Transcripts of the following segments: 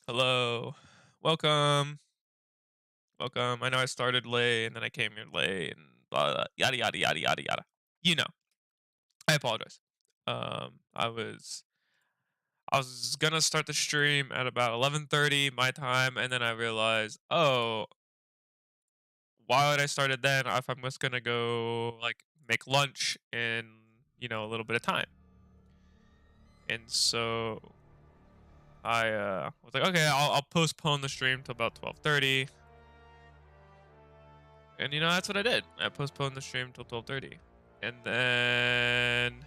Hello. Welcome. Welcome. I know I started late and then I came here late and blah, blah, yada yada yada yada yada. You know. I apologize. I was gonna start the stream at about 11:30 my time, and then I realized, oh, why would I start it then if I'm just gonna go like make lunch in a little bit of time? And so I was like, okay, I'll postpone the stream till about 12:30. And that's what I did. I postponed the stream till 12:30. And then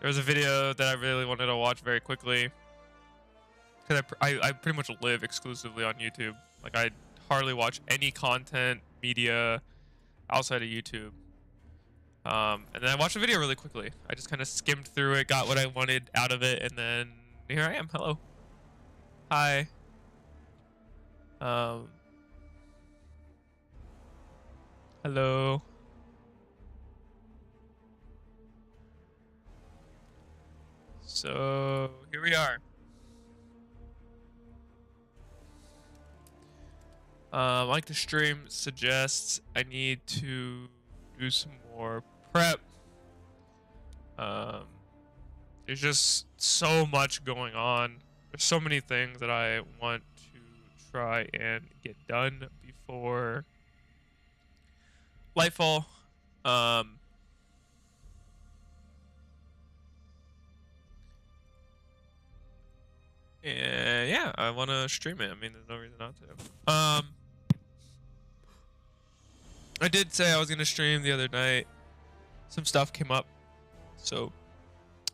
there was a video that I really wanted to watch very quickly because I pretty much live exclusively on YouTube. Like I hardly watch any content media outside of YouTube. And then I watched the video really quickly. I just kind of skimmed through it, got what I wanted out of it, and then here I am. Hello. Hi. Um. Hello. So here we are. Like the stream suggests, I need to do some more prep. Um, there's just so much going on. There's so many things that I want to try and get done before Lightfall. Um, and yeah, I want to stream it. I mean, there's no reason not to. I did say I was gonna stream the other night. Some stuff came up, so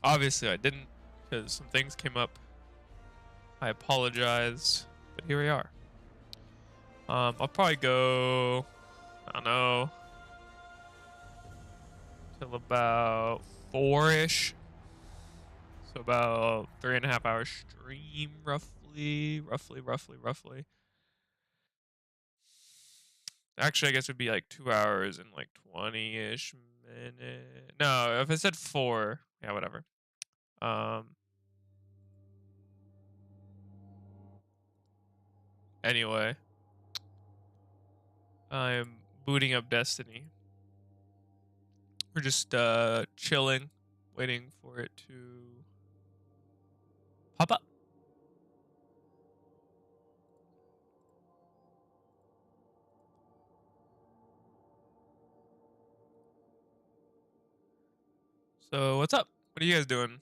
obviously I didn't because some things came up. I apologize, but here we are. I'll probably go, I don't know, till about 4-ish. So about 3.5 hour stream, roughly. Actually, I guess it'd be like 2 hours and like 20-ish minutes. No, if I said 4, yeah, whatever. Anyway, I'm booting up Destiny. We're just chilling, waiting for it to pop up. So what's up? What are you guys doing?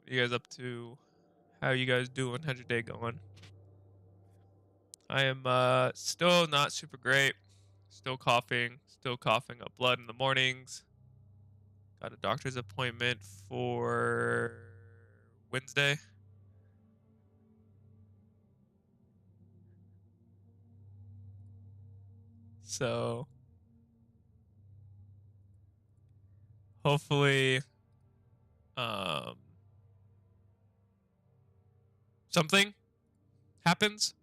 What are you guys up to? How you guys doing? How's your day going? I am still not super great. Still coughing up blood in the mornings. Got a doctor's appointment for Wednesday. So hopefully um something happens.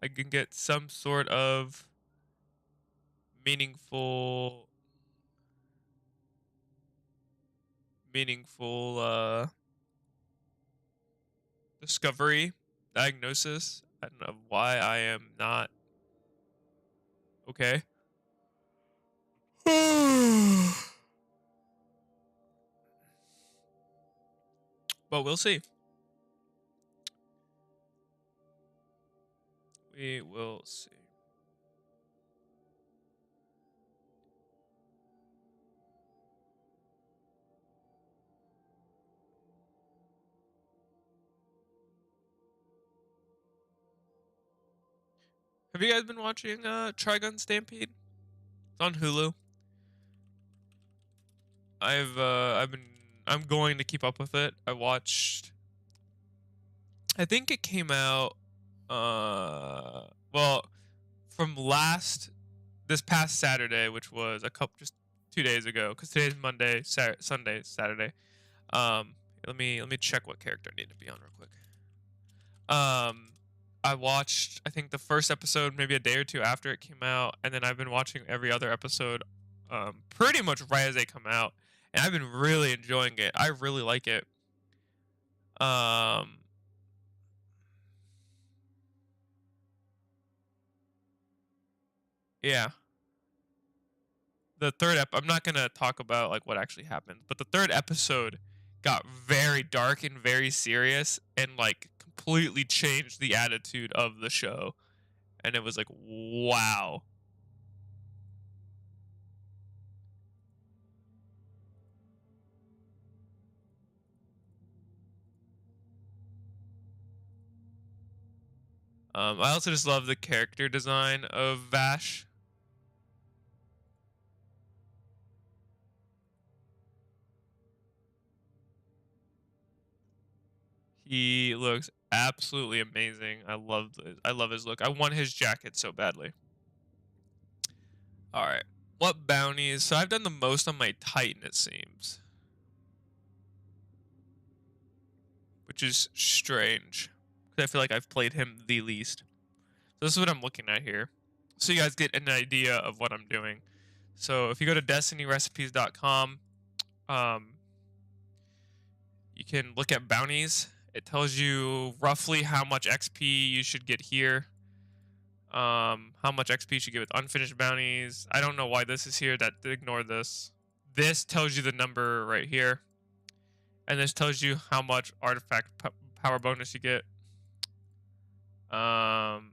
I can get some sort of meaningful meaningful discovery, diagnosis. I don't know why I am not okay. But we'll see. We will see. Have you guys been watching Trigun Stampede? It's on Hulu. I'm going to keep up with it. I think it came out well from this past Saturday, which was just 2 days ago, because today's Monday, Sunday, Saturday. Um, let me check what character I need to be on real quick. I watched, I think, the first episode maybe a day or two after it came out, and then I've been watching every other episode pretty much right as they come out. and I've been really enjoying it. I really like it. Um, yeah. The third I'm not gonna talk about like what actually happened, but the third episode got very dark and very serious and like completely changed the attitude of the show. And it was like, wow. I also just love the character design of Vash. He looks absolutely amazing. I love his look. I want his jacket so badly. All right. What bounties? So I've done the most on my Titan, it seems, which is strange because I feel like I've played him the least. So this is what I'm looking at here, so you guys get an idea of what I'm doing. So if you go to destinyrecipes.com, um, you can look at bounties. It tells you roughly how much XP you should get here. How much XP you should get with unfinished bounties. I don't know why this is here. That ignore this. This tells you the number right here, and this tells you how much artifact power bonus you get. And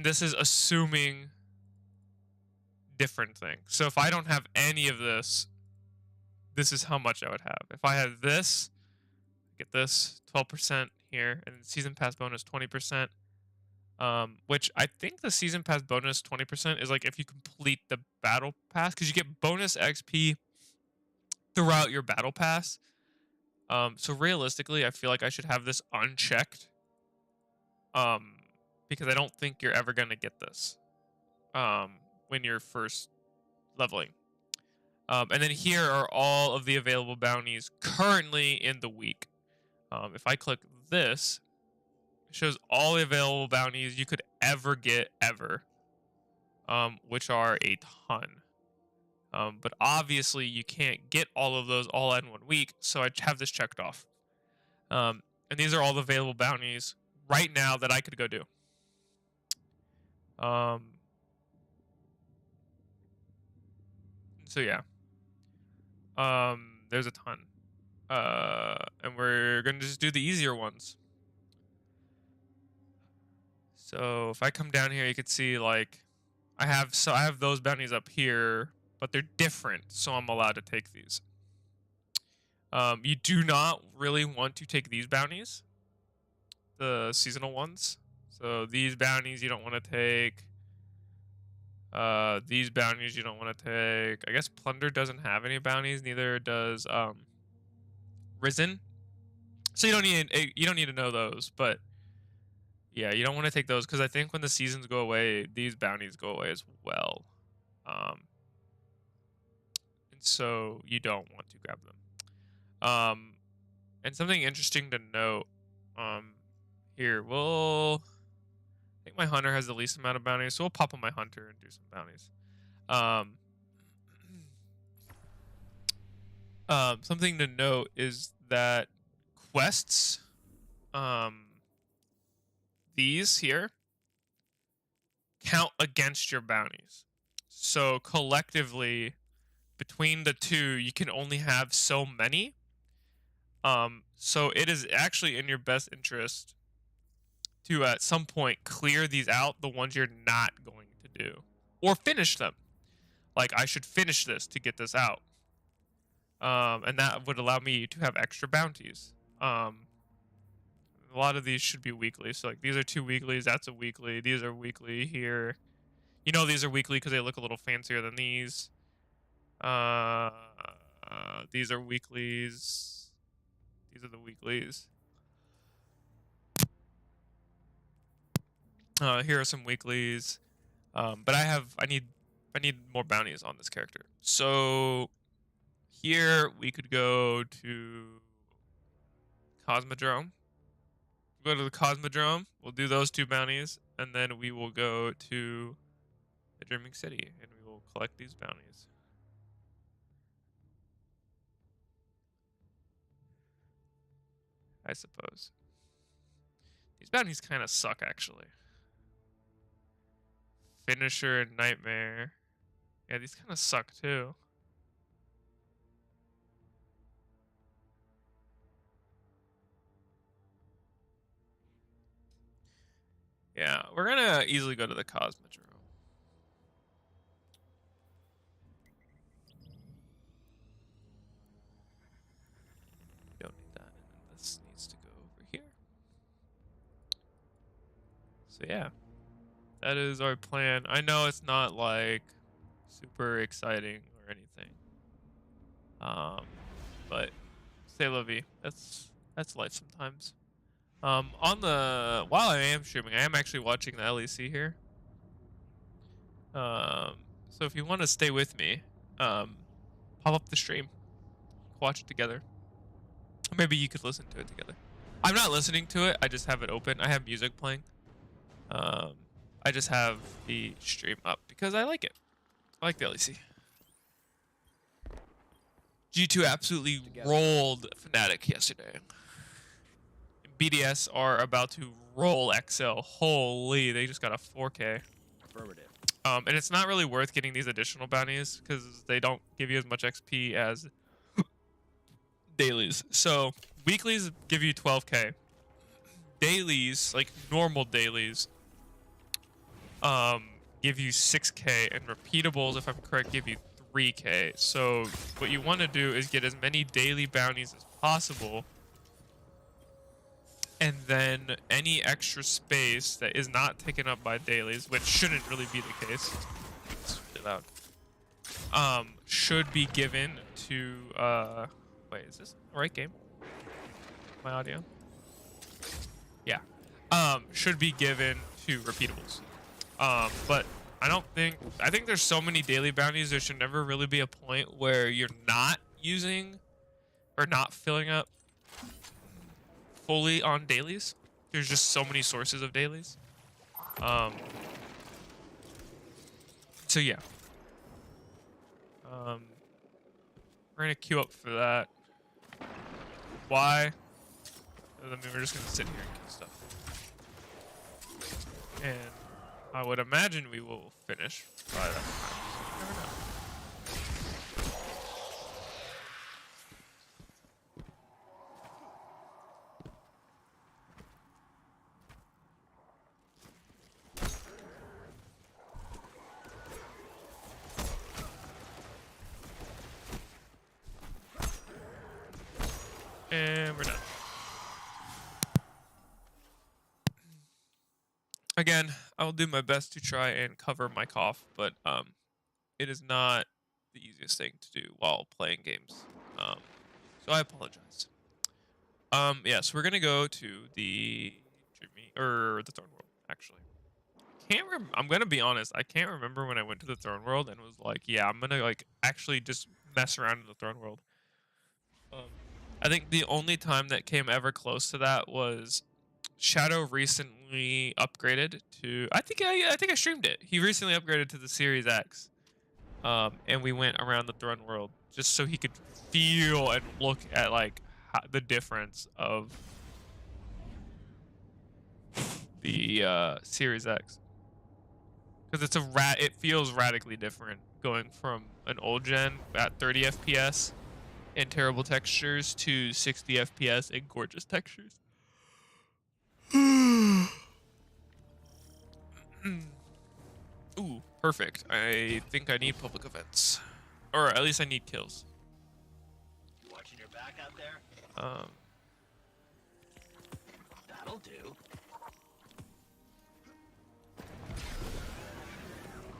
this is assuming different things. So if I don't have any of this, this is how much I would have. If I had this, get this 12% here, and season pass bonus 20%. Which I think the season pass bonus 20% is like if you complete the battle pass, because you get bonus XP throughout your battle pass. So realistically, I feel like I should have this unchecked. Because I don't think you're ever gonna get this. When you're first leveling. And then here are all of the available bounties currently in the week. If I click this, it shows all the available bounties you could ever get ever, which are a ton. But obviously you can't get all of those all in 1 week, so I have this checked off. And these are all the available bounties right now that I could go do. So yeah. There's a ton. And we're gonna just do the easier ones. So if I come down here, you can see like I have those bounties up here, but they're different, so I'm allowed to take these. You do not really want to take these bounties, the seasonal ones. So these bounties you don't want to take. These bounties you don't want to take. I guess Plunder doesn't have any bounties, neither does Risen. So you don't need to know those, but yeah, you don't want to take those because I think when the seasons go away, these bounties go away as well. And so you don't want to grab them. And something interesting to note, here, I think my hunter has the least amount of bounties, so we'll pop on my hunter and do some bounties. Something to note is that quests, these here, count against your bounties. So collectively, between the two, you can only have so many. So it is actually in your best interest to at some point clear these out, the ones you're not going to do, or finish them. Like I should finish this to get this out. And that would allow me to have extra bounties. A lot of these should be weekly. So like these are 2 weeklies, that's a weekly. These are weekly here. You know these are weekly because they look a little fancier than these. These are weeklies. These are the weeklies. Here are some weeklies. But I need more bounties on this character. So here we could go to Cosmodrome. Go to the Cosmodrome. We'll do those 2 bounties, and then we will go to the Dreaming City, and we will collect these bounties. I suppose. These bounties kind of suck, actually. Finisher and Nightmare. Yeah, these kind of suck, too. Yeah, we're gonna easily go to the Cosmodrome. Don't need that, and then this needs to go over here. So yeah, that is our plan. I know it's not like super exciting or anything, but c'est la vie. That's life sometimes. While I am streaming, I am actually watching the LEC here. So if you want to stay with me, pop up the stream, watch it together. Maybe you could listen to it together. I'm not listening to it. I just have it open. I have music playing. I just have the stream up because I like it. I like the LEC. G2 absolutely rolled Fnatic yesterday. BDS are about to roll XL. Holy, they just got a 4K. Affirmative. And it's not really worth getting these additional bounties because they don't give you as much XP as dailies. So weeklies give you 12K. Dailies, like normal dailies, give you 6K, and repeatables, if I'm correct, give you 3K. So what you want to do is get as many daily bounties as possible, and then any extra space that is not taken up by dailies, which shouldn't really be the case, it's really loud, should be given to wait, is this the right game? My audio? Yeah. Should be given to repeatables. But I think there's so many daily bounties, there should never really be a point where you're not using or not filling up fully on dailies. There's just so many sources of dailies. So yeah. We're gonna queue up for that. Why? I mean, we're just gonna sit here and kill stuff. And I would imagine we will finish by that time. You never know. And we're done. Again, I will do my best to try and cover my cough, but it is not the easiest thing to do while playing games. So I apologize. Yeah, so we're gonna go to the the Throne World, actually. I'm gonna be honest, I can't remember when I went to the Throne World and was like, yeah, I'm gonna like actually just mess around in the Throne World. I think the only time that came ever close to that was Shadow recently upgraded to I think I streamed it. He recently upgraded to the Series X. And we went around the Throne World just so he could feel and look at like the difference of the Series X. Cuz it feels radically different going from an old gen at 30 FPS and terrible textures to 60 FPS and gorgeous textures. Ooh, perfect. I think I need public events. Or at least I need kills. Watching your back out there? That'll do.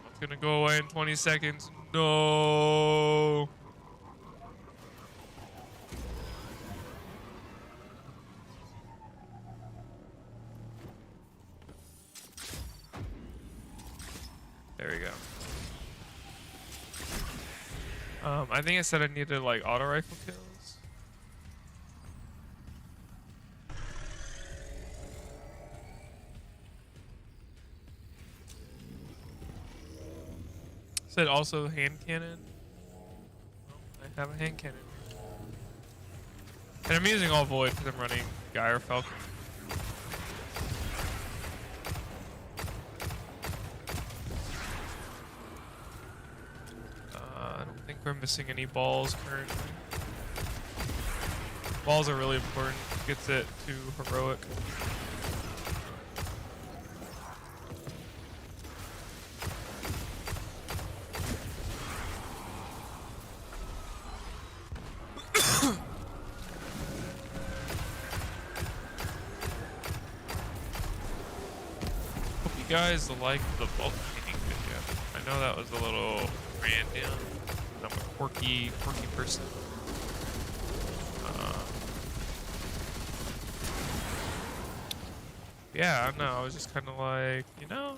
It's gonna go away in 20 seconds. No. There we go. I think I said I needed like auto rifle kills. Said also hand cannon. Well, I have a hand cannon. And I'm using all void because I'm running Gyre Falcon. I don't think we're missing any balls currently. Balls are really important. Gets it to heroic. Hope you guys like the bulk painting video. I know that was a little random. I'm a quirky person. Yeah, I don't know. I was just kind of like, you know,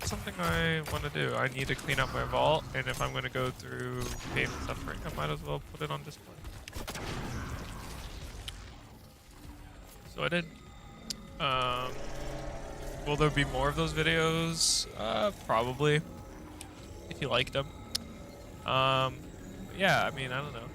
something I want to do. I need to clean up my vault, and if I'm going to go through pain and suffering, I might as well put it on display. So I did. Will there be more of those videos? Probably. If you liked them. Yeah, I mean, I don't know.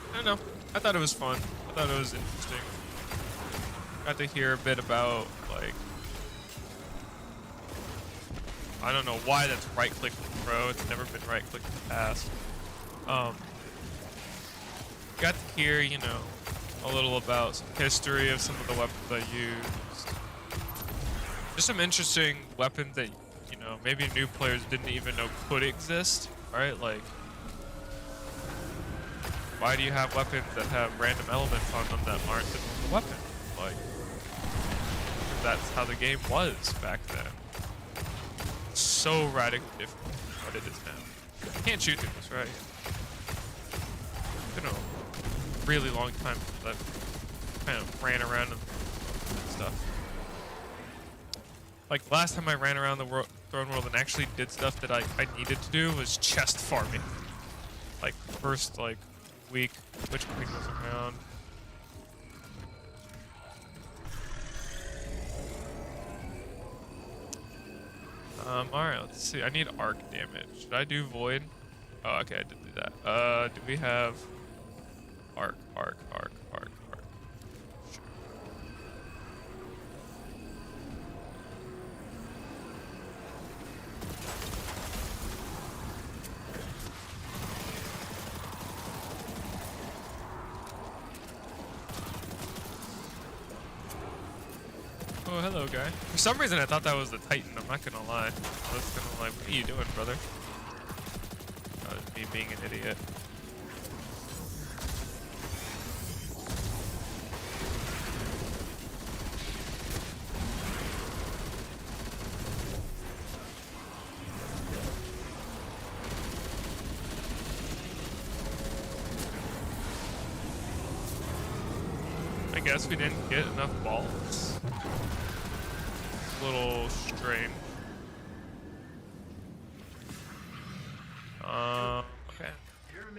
I don't know. I thought it was fun. I thought it was interesting. Got to hear a bit about, like, I don't know why that's right-click pro. It's never been right-click in the past. Got to hear, you know, a little about some history of some of the weapons I used. Just some interesting weapons that, you know, maybe new players didn't even know could exist, right? Like, why do you have weapons that have random elements on them that aren't the normal weapon? Like, that's how the game was back then. So radically different from what it is now. You can't shoot things, right? It's been a really long time since I've kind of ran around and stuff. Like, the last time I ran around the throne world and actually did stuff that I needed to do was chest farming. Like, first, like, week, Witch Queen was around. Alright, let's see. I need arc damage. Should I do void? Oh, okay, I did do that. Do we have arc? Sure. Oh, hello, guy. For some reason, I thought that was the Titan. I'm not gonna lie. I was gonna like, what are you doing, brother? That was me being an idiot. I guess we didn't get enough balls. A little strange. Okay.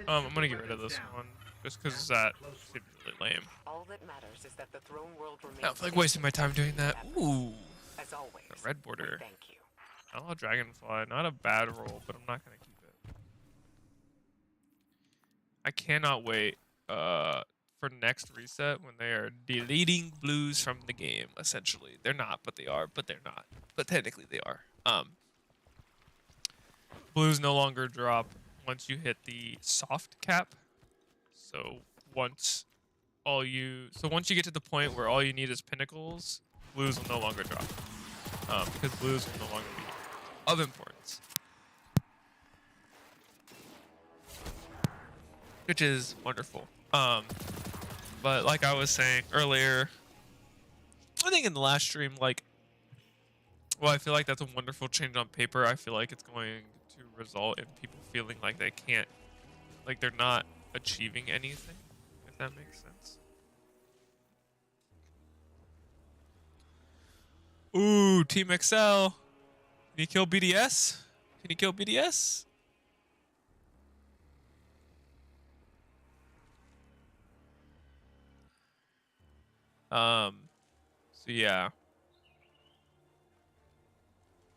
I'm gonna get rid of this one just because that seems really lame. All that matters is that the throne world remains. I don't feel like wasting my time doing that. Ooh, as always. a red border. Thank you. Oh, dragonfly, not a bad roll, but I'm not gonna keep it. I cannot wait for next reset when they are deleting blues from the game. Essentially, they're not, but they are. But they're not. But technically, they are. Blues no longer drop once you hit the soft cap. So once you get to the point where all you need is pinnacles, blues will no longer drop. Because blues will no longer be of importance. Which is wonderful. But like I was saying earlier, I think in the last stream, like, well, I feel like that's a wonderful change on paper. I feel like it's going to result in people feeling like they can't, like they're not achieving anything, if that makes sense. Ooh, Team XL. Can you kill BDS? Can you kill BDS? So yeah.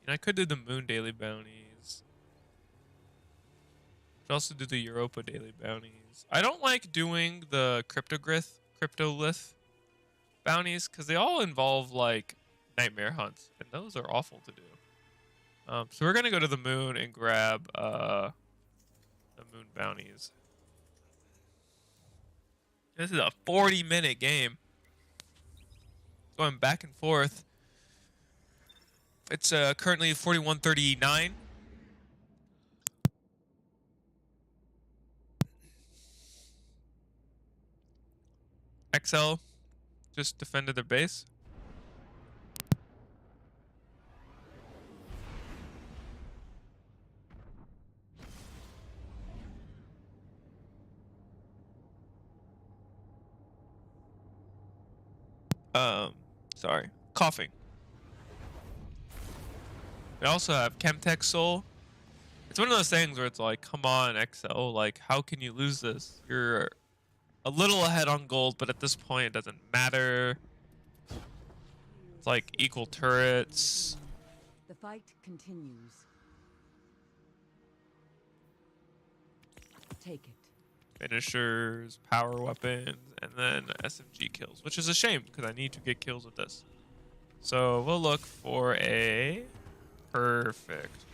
And I could do the moon daily bounties. Could also do the Europa daily bounties. I don't like doing the cryptolith bounties because they all involve like nightmare hunts, and those are awful to do. So we're gonna go to the moon and grab the moon bounties. This is a 40-minute game. Going back and forth. It's currently 41:39. XL just defended their base. Sorry, coughing. We also have Chemtech Soul. It's one of those things where it's like, come on, XL, like, how can you lose this? You're a little ahead on gold, but at this point, it doesn't matter. It's like equal turrets. The fight continues. Take it. Finishers, power weapons, and then SMG kills, which is a shame because I need to get kills with this. So we'll look for a perfect.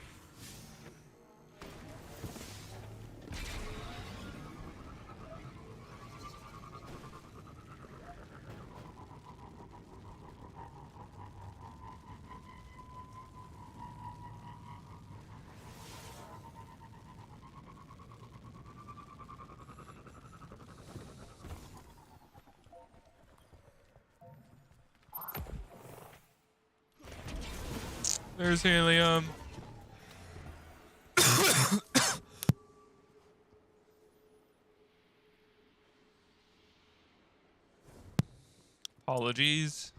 There's helium. Apologies.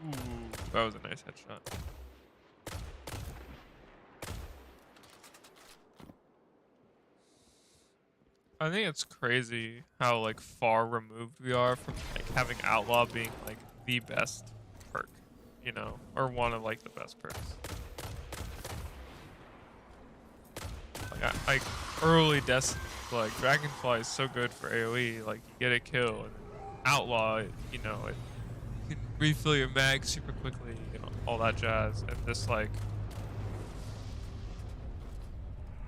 Ooh, that was a nice headshot. I think it's crazy how like far removed we are from like having outlaw being like the best perk, you know, or one of like the best perks. Like early Destiny, like Dragonfly is so good for AoE, like you get a kill, and outlaw, you know, it you can refill your mag super quickly, you know, all that jazz, and this like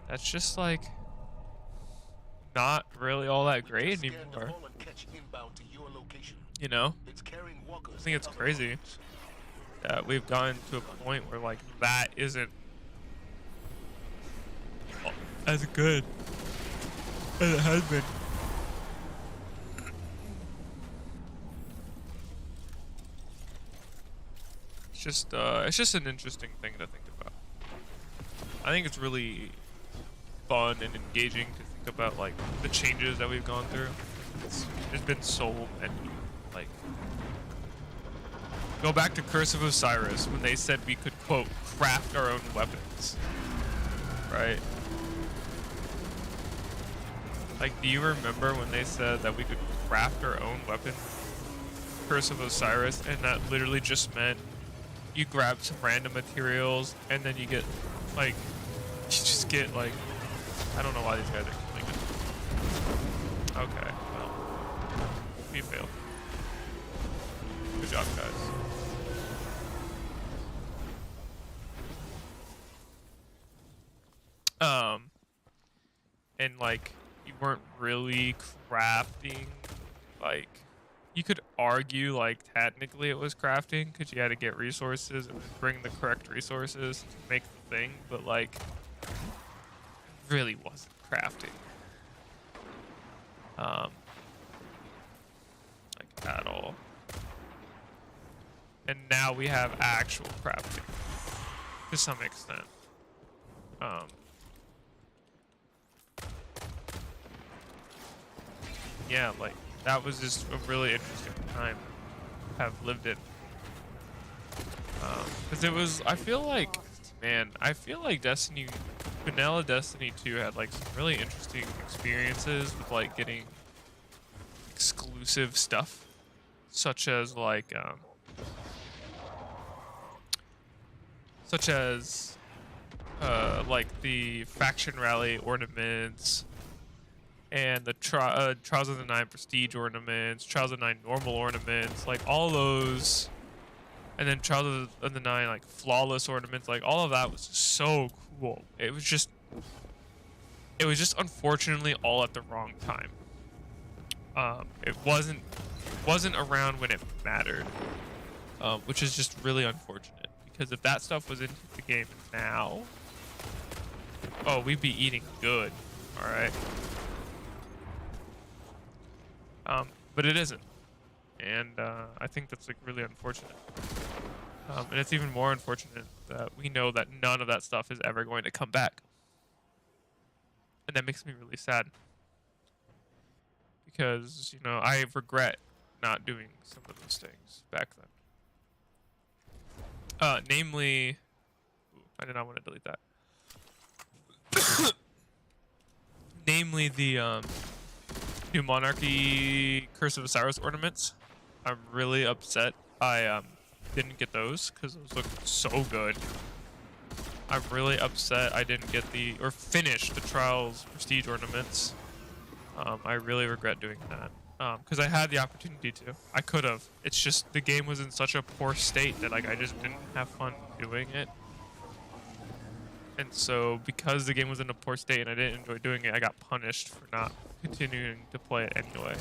that's just like not really all that great anymore. You know? I think it's crazy that we've gotten to a point where like that isn't as good as it has been. It's just an interesting thing to think about. I think it's really fun and engaging to think about like the changes that we've gone through. There's been so many. Like, go back to Curse of Osiris when they said we could quote craft our own weapons, right? Like, do you remember when they said that we could craft our own weapon? Curse of Osiris, and that literally just meant you grab some random materials and then you get like you just get like I don't know why these guys are killing it. Okay, well, we failed. Good job, guys. And like you weren't really crafting, like you could argue like technically it was crafting because you had to get resources and bring the correct resources to make the thing, but like it really wasn't crafting. Like at all. And now we have actual crafting to some extent. yeah, like that was just a really interesting time to have lived in. Because it was, I feel like, man, I feel like Vanilla Destiny 2 had like some really interesting experiences with like getting exclusive stuff, such as like the faction rally ornaments and the Trials of the Nine prestige ornaments, Trials of the Nine normal ornaments, like all those, and then Trials of the Nine like flawless ornaments, like all of that was just so cool. It was just unfortunately all at the wrong time. It wasn't around when it mattered, which is just really unfortunate. Because if that stuff was into the game now, oh, we'd be eating good. All right. But it isn't, and I think that's like really unfortunate. And it's even more unfortunate that we know that none of that stuff is ever going to come back, and that makes me really sad. Because I regret not doing some of those things back then. Namely, ooh, I did not want to delete that. Namely, the New Monarchy Curse of Osiris ornaments. I'm really upset I didn't get those because those look so good. I'm really upset I didn't get or finish the Trials Prestige ornaments. I really regret doing that because I had the opportunity to. I could have. It's just the game was in such a poor state that like I just didn't have fun doing it. And so because the game was in a poor state and I didn't enjoy doing it, I got punished for not continuing to play it anyway.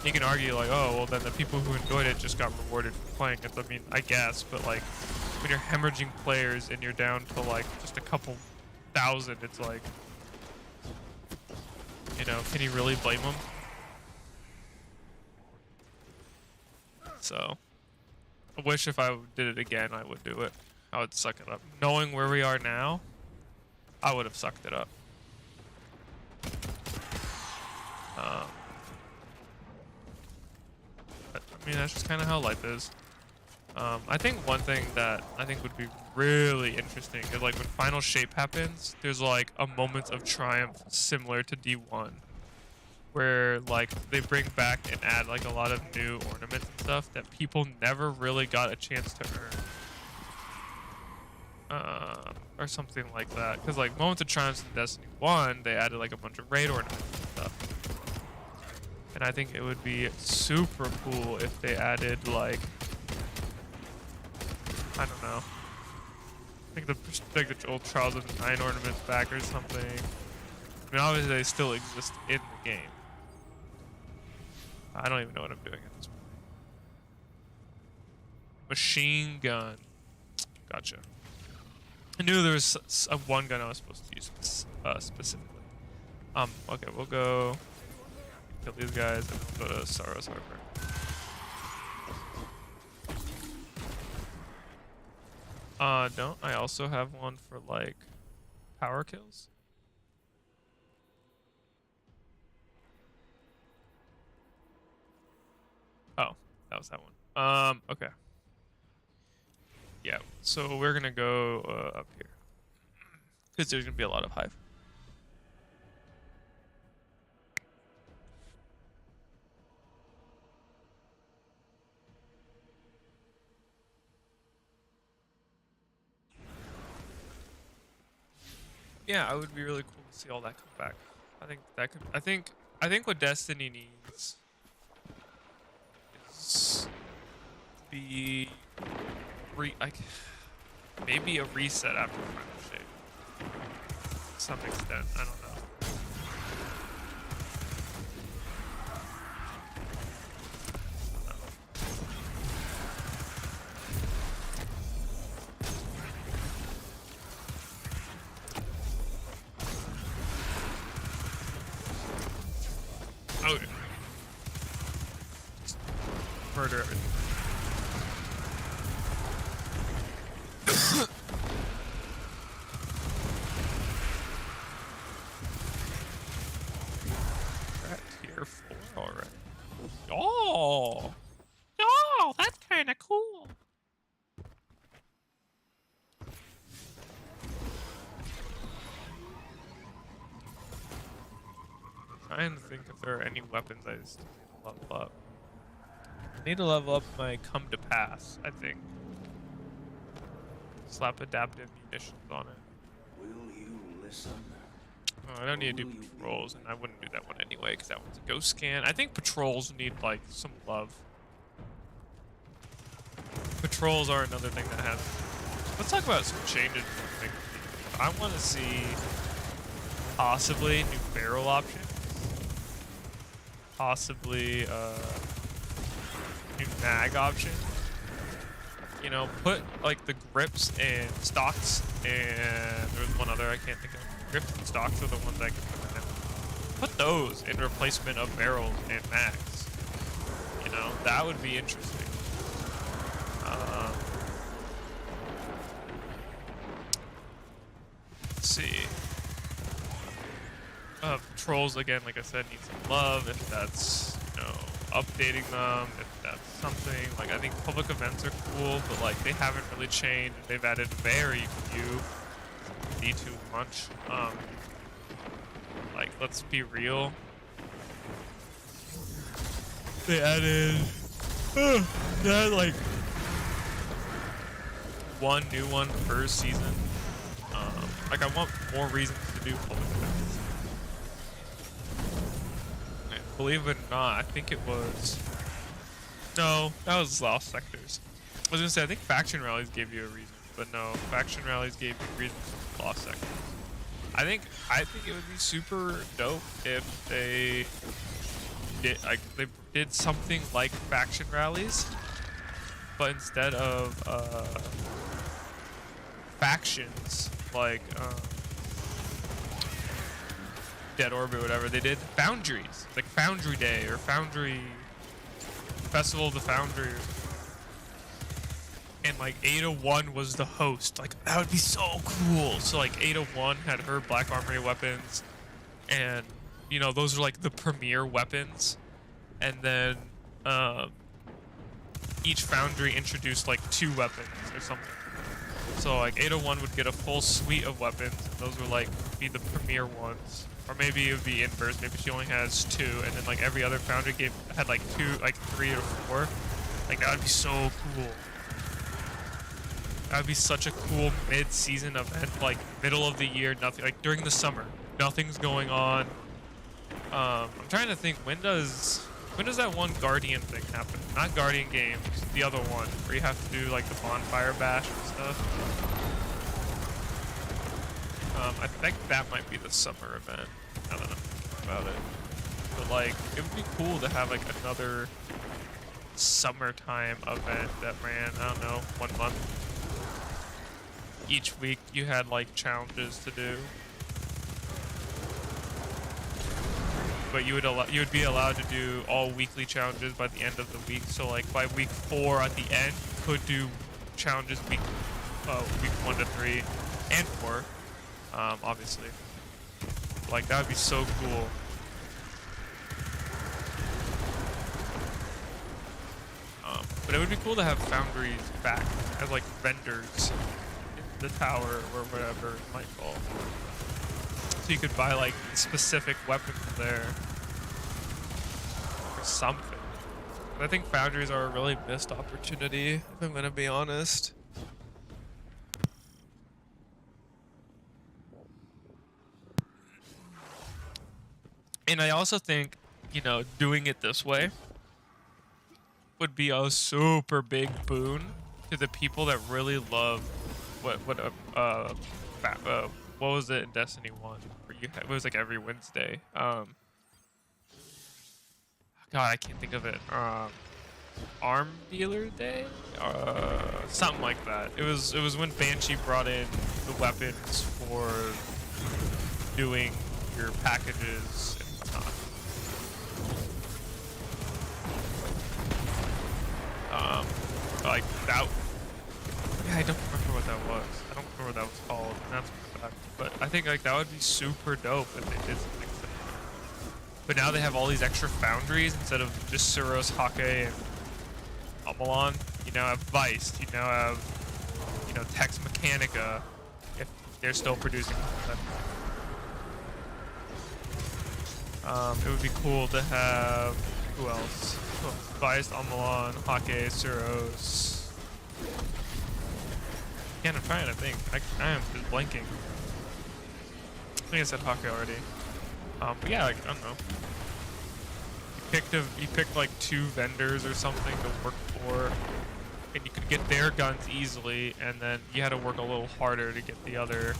You can argue like, oh, well then the people who enjoyed it just got rewarded for playing it. I mean, I guess, but like when you're hemorrhaging players and you're down to like just a couple thousand, it's like, can you really blame them? So I wish if I did it again, I would do it. I would suck it up. Knowing where we are now, I would have sucked it up. But, I mean, that's just kind of how life is. I think one thing that I think would be really interesting is like when final shape happens, there's like a moment of triumph similar to D1, where like they bring back and add like a lot of new ornaments and stuff that people never really got a chance to earn. Or something like that. Because like Moments of Triumph in Destiny 1, they added like a bunch of raid ornaments and stuff. And I think it would be super cool if they added like, I don't know. I think the old Trials of the Nine ornaments back or something. I mean, obviously they still exist in the game. I don't even know what I'm doing at this point. Machine gun. Gotcha. I knew there was one gun I was supposed to use specifically. Okay, we'll go kill these guys and we'll go to Saros Harbor. Don't I also have one for like power kills? Oh, that was that one. Okay. Yeah, so we're gonna go up here because there's gonna be a lot of hive. Yeah, it would be really cool to see all that come back. I think that could. I think what Destiny needs is maybe a reset after Final Shape. To some extent, I don't know. Oh, yeah. Just murder everything. kind of cool. Trying to think if there are any weapons I still need to level up. I need to level up my come to pass, I think. Slap adaptive munitions on it. Will you listen? Oh, I don't need to do patrols, and I wouldn't do that one anyway, because that one's a ghost scan. I think patrols need, like, some love. Patrols are another thing that has... Let's talk about some changes. I want to see possibly new barrel options. Possibly new mag option. You know, put like the grips and stocks, and there's one other I can't think of. Grips and stocks are the ones I can put in. Put those in replacement of barrels and mags. You know, that would be interesting. Let's see. Patrols again, like I said, need some love. If that's, you know, updating them, if that's something like, I think public events are cool, but like they haven't really changed. They've added very few D2 lunch. Like, let's be real. They added like one new one per season. Like, I want more reasons to do public events. Believe it or not, I think it was... No, that was Lost Sectors. I was gonna say, I think faction rallies gave you a reason, but no, faction rallies gave you reasons for Lost Sectors. I think it would be super dope if they did something like faction rallies, but instead of factions like Dead Orbit or whatever, they did foundries, like Foundry Day or Foundry Festival of the Foundry, and like Ada1 was the host. Like, that would be so cool. So like Ada1 had her Black Armory weapons, and you know, those are like the premier weapons, and then each foundry introduced like 2 weapons or something. So like Ada1 would get a full suite of weapons, and those would like be the premier ones. Or maybe it would be inverse. Maybe she only has 2, and then like every other foundry had like 2, like 3 or 4. Like, that would be so cool. That would be such a cool mid-season event, like middle of the year, nothing, like during the summer, nothing's going on. I'm trying to think, when does that one Guardian thing happen? Not Guardian Games, the other one, where you have to do like the bonfire bash and stuff. I think that might be the summer event. I don't know about it. But like, it would be cool to have like another summertime event that ran, I don't know, 1 month. Each week you had like challenges to do. But you would be allowed to do all weekly challenges by the end of the week. So like by week 4 at the end, you could do challenges week 1 to 3 and 4. Obviously. Like, that would be so cool. But it would be cool to have foundries back as like vendors in the tower or whatever it might fall. So you could buy like specific weapons there or something. But I think foundries are a really missed opportunity, if I'm gonna be honest. And I also think, you know, doing it this way would be a super big boon to the people that really love what was it in Destiny 1 where it was like every Wednesday. God, I can't think of it. Arm Dealer Day? Something like that. It was when Banshee brought in the weapons for doing your packages and whatnot. Like that. Yeah, I don't remember what that was. I don't remember what that was called. That's bad. But I think like that would be super dope if they did something like that. But now they have all these extra foundries instead of just Suros, Hake, and Amalon. You now have Vice. You now have, Tex Mechanica, if they're still producing content. It would be cool to have, who else? Vice, Amalan, Hake, Suros. Again, I'm trying to think. I am just blanking. I think I said Hake already. But yeah, like, I don't know. You picked like 2 vendors or something to work for, and you could get their guns easily, and then you had to work a little harder to get the other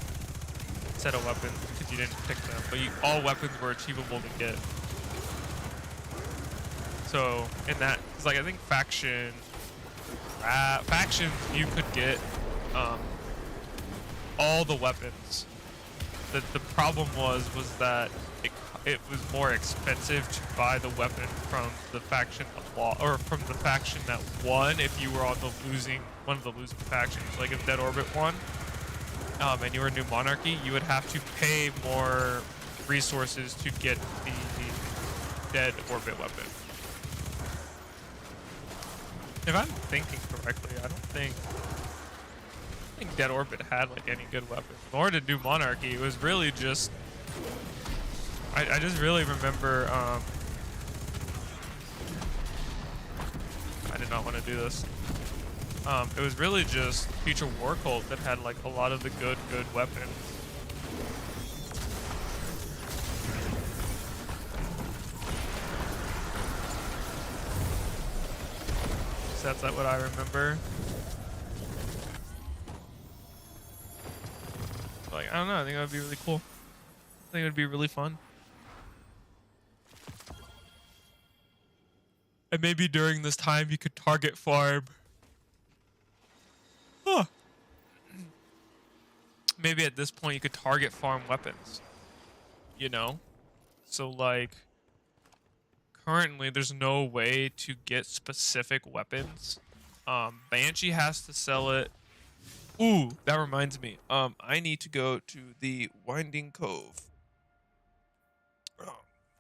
set of weapons because you didn't pick them. But all weapons were achievable to get. So in that, it's like I think factions you could get all the weapons. The problem was that it was more expensive to buy the weapon from the faction or from the faction that won if you were on one of the losing factions. Like if Dead Orbit won, and you were New Monarchy, you would have to pay more resources to get the Dead Orbit weapon. If I'm thinking correctly, I don't think Dead Orbit had like any good weapons. Nor did New Monarchy. It was really just I just really remember I did not want to do this. It was really just Future War Cult that had like a lot of the good weapons. So that's like what I remember. Like, I don't know, I think that would be really cool. I think it would be really fun. And maybe during this time you could target farm. Huh. Maybe at this point you could target farm weapons. You know? So like currently there's no way to get specific weapons. Banshee has to sell it. Ooh, that reminds me. I need to go to the Winding Cove.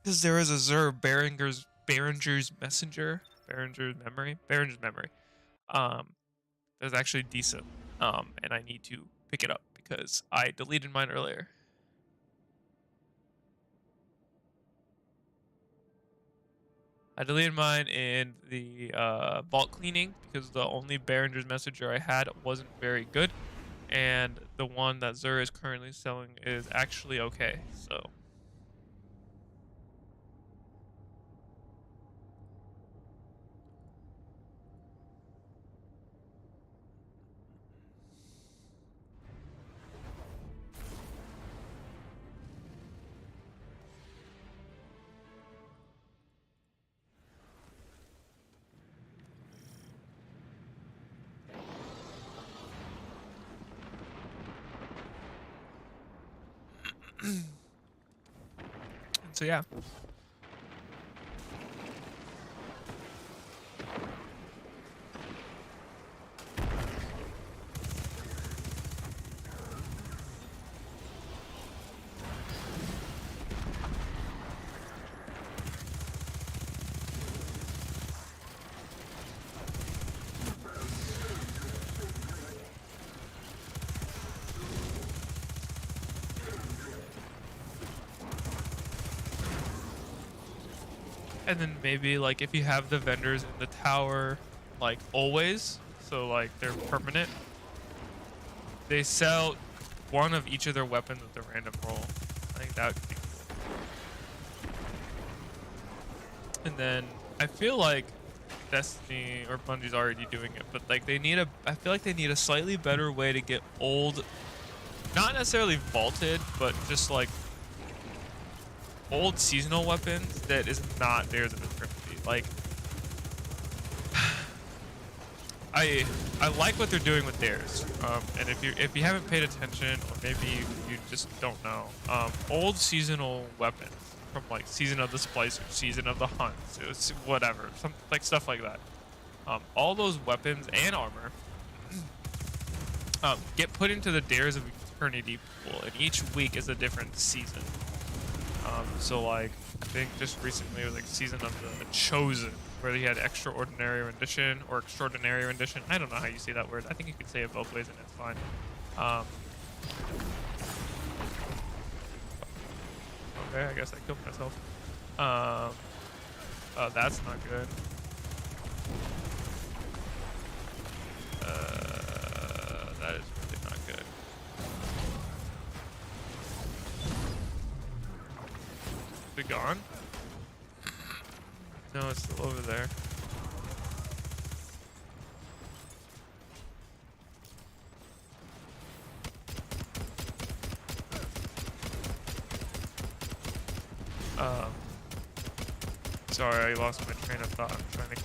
Because there is a Zur Behringer's memory. That's actually decent. And I need to pick it up because I deleted mine earlier. I deleted mine in the vault cleaning because the only Behringer's Messenger I had wasn't very good, and the one that Zur is currently selling is actually okay. So. So yeah. And then maybe like if you have the vendors in the tower like always, so like they're permanent, they sell one of each of their weapons with a random roll. I think that would be cool. And then I feel like Destiny or Bungie's already doing it, but like I feel like they need a slightly better way to get old, not necessarily vaulted, but just like old seasonal weapons that is not theirs in Eternity. Like, I like what they're doing with theirs. And if you haven't paid attention, or maybe you just don't know, old seasonal weapons from like Season of the Splicer, Season of the Hunt, whatever, some like stuff like that. All those weapons and armor get put into the Dares of Eternity pool, and each week is a different season. So like I think just recently it was like Season of the Chosen where he had extraordinary rendition or extraordinary rendition. I don't know how you say that word. I think you could say it both ways and it's fine. Um, okay, I guess I killed myself. Oh, that's not good. That is really not good. Is it gone? No, it's still over there. Sorry, I lost my train of thought. I'm trying to.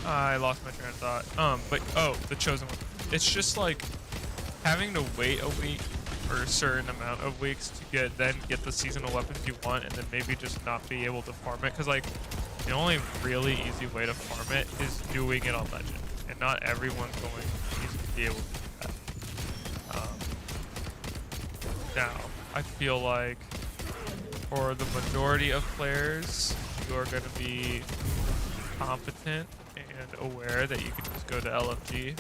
I lost my train of thought. But oh, the chosen one. It's just like having to wait a week or a certain amount of weeks to get the seasonal weapons you want, and then maybe just not be able to farm it. Cause like the only really easy way to farm it is doing it on Legend, and not everyone's going to be able to do that. Now, I feel like for the majority of players, you are going to be competent and aware that you can just go to LFG.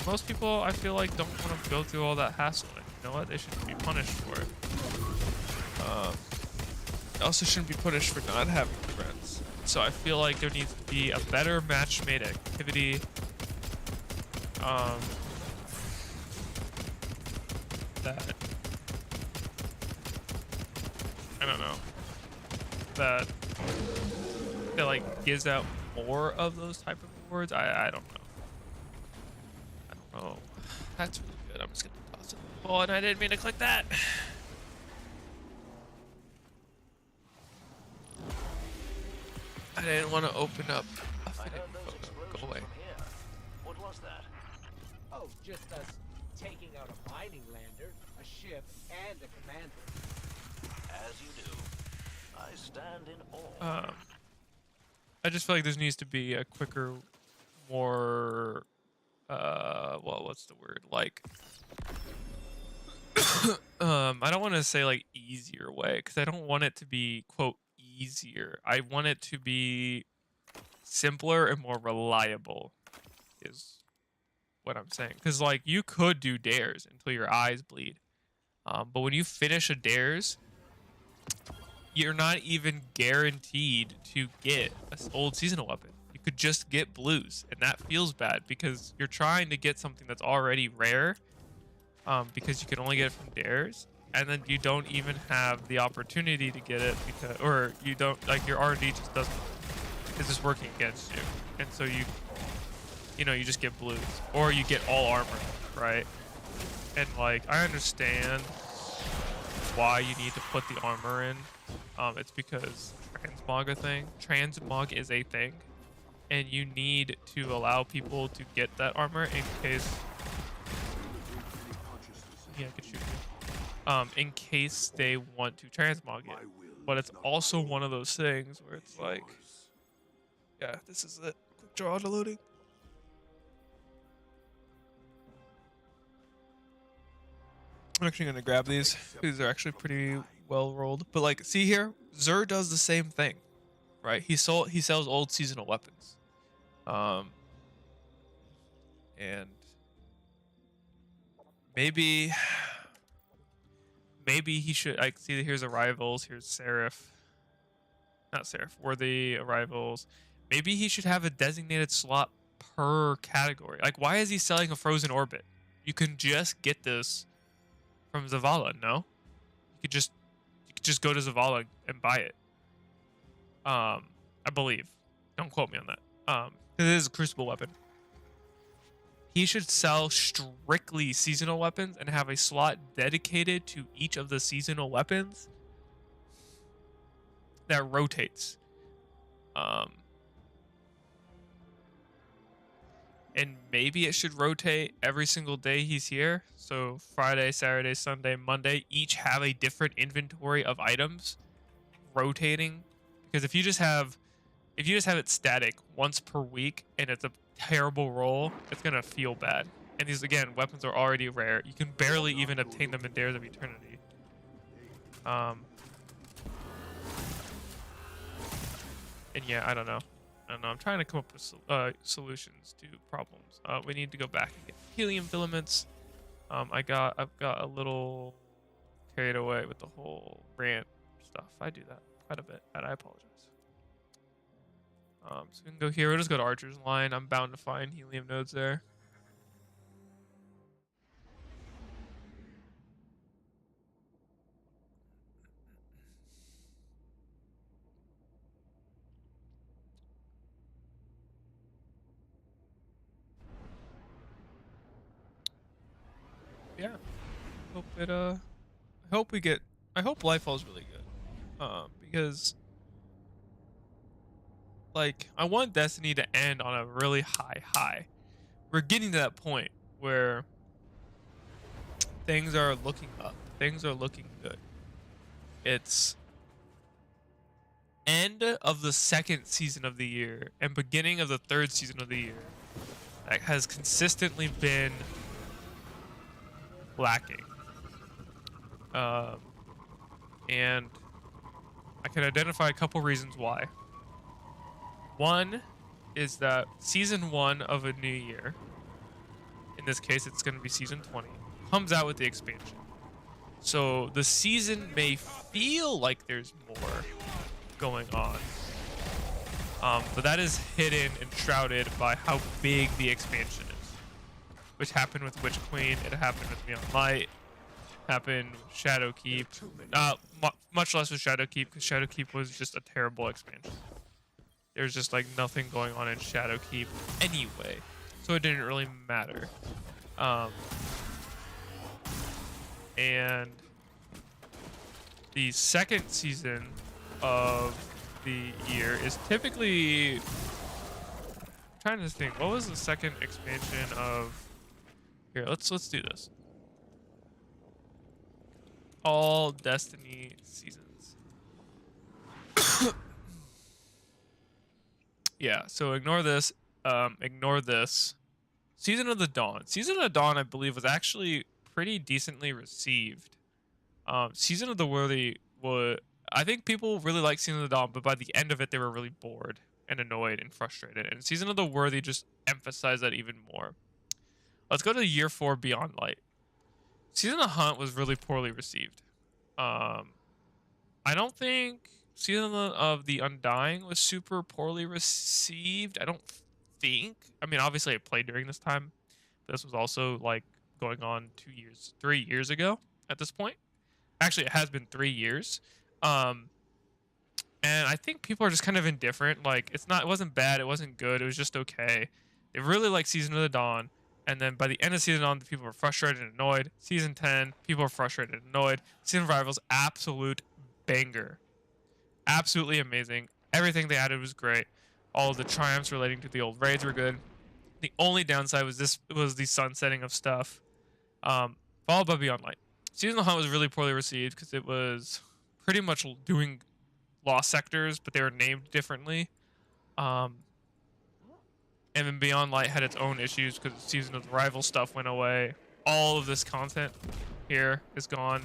Most people, I feel like, don't want to go through all that hassle. And you know what? They shouldn't be punished for it. They also shouldn't be punished for not having friends. So I feel like there needs to be a better match-made activity. That I don't know. That like gives out more of those type of awards. I don't know. I don't know. That's really good. I'm just gonna toss it. Oh, and I didn't mean to click that. I didn't want to open up a fitting photo. Go away. What was that? Oh, just us taking out a mining lander, a ship, and a commander. As you do. I stand in awe. I just feel like there needs to be a quicker, more, well, what's the word? Like, I don't want to say like easier way, because I don't want it to be, quote, easier. I want it to be simpler and more reliable, is what I'm saying. Because, like, you could do dares until your eyes bleed. But when you finish a dares, you're not even guaranteed to get an old seasonal weapon. You could just get blues, and that feels bad because you're trying to get something that's already rare, because you can only get it from dares, and then you don't even have the opportunity to get it because, or you don't, like, your RD just doesn't, is just working against you, and so you know, you just get blues, or you get all armor, right? And like, I understand why you need to put the armor in. It's because transmog is a thing, and you need to allow people to get that armor in case. Yeah, I could shoot you. In case they want to transmog it, but it's also one of those things where it's like, yeah, this is it. Quick draw to loading. I'm actually gonna grab these. These are actually pretty well rolled. But like, see here, Xur does the same thing, right? He sells old seasonal weapons, and maybe he should, like, see, here's arrivals. Here's Seraph, not Seraph. Worthy arrivals. Maybe he should have a designated slot per category. Like, why is he selling a frozen orbit? You can just get this from Zavala, no? You could just go to Zavala and buy it. I believe. Don't quote me on that. 'Cause it is a crucible weapon. He should sell strictly seasonal weapons and have a slot dedicated to each of the seasonal weapons that rotates. and maybe it should rotate every single day he's here. So Friday, Saturday, Sunday, Monday, each have a different inventory of items rotating. Because if you just have it static once per week and it's a terrible roll, it's gonna feel bad. And these, again, weapons are already rare. You can barely even obtain them in Dares of Eternity. And yeah, I don't know. I'm trying to come up with solutions to problems. We need to go back and get helium filaments. I've got a little carried away with the whole rant stuff. I do that quite a bit, and I apologize. So we can go here. We'll just go to Archer's Line. I'm bound to find helium nodes there. Yeah. I hope Lightfall's really good. Because like I want Destiny to end on a really high. We're getting to that point where things are looking up. Things are looking good. It's end of the second season of the year and beginning of the third season of the year that has consistently been lacking. And I can identify a couple reasons why. One is that season 1 of a new year, in this case it's going to be season 20, comes out with the expansion. So the season may feel like there's more going on. But that is hidden and shrouded by how big the expansion is. Which happened with Witch Queen, it happened with Beyond Light, happened with Shadowkeep. Much less with Shadowkeep, because Shadowkeep was just a terrible expansion. There's just like nothing going on in Shadowkeep anyway, so it didn't really matter. And the second season of the year is typically, I'm trying to think, what was the second expansion of? Here, let's do this. All Destiny seasons. Yeah, so ignore this. Ignore this. Season of the Dawn. Season of the Dawn, I believe, was actually pretty decently received. Season of the Worthy was... I think people really liked Season of the Dawn, but by the end of it, they were really bored and annoyed and frustrated. And Season of the Worthy just emphasized that even more. Let's go to Year 4 Beyond Light. Season of the Hunt was really poorly received. I don't think Season of the Undying was super poorly received. I don't think. I mean, obviously I played during this time. But this was also like going on 3 years ago at this point. Actually, it has been 3 years. And I think people are just kind of indifferent. Like, it wasn't bad, it wasn't good, it was just okay. They really like Season of the Dawn. And then by the end of Season on, the people were frustrated and annoyed. Season 10, people were frustrated and annoyed. Season of Rivals, absolute banger. Absolutely amazing. Everything they added was great. All of the triumphs relating to the old raids were good. The only downside was the sunsetting of stuff. Followed by Beyond Light. Season of the Hunt was really poorly received because it was pretty much doing lost sectors, but they were named differently. And then Beyond Light had its own issues because the Season of the Rival stuff went away. All of this content here is gone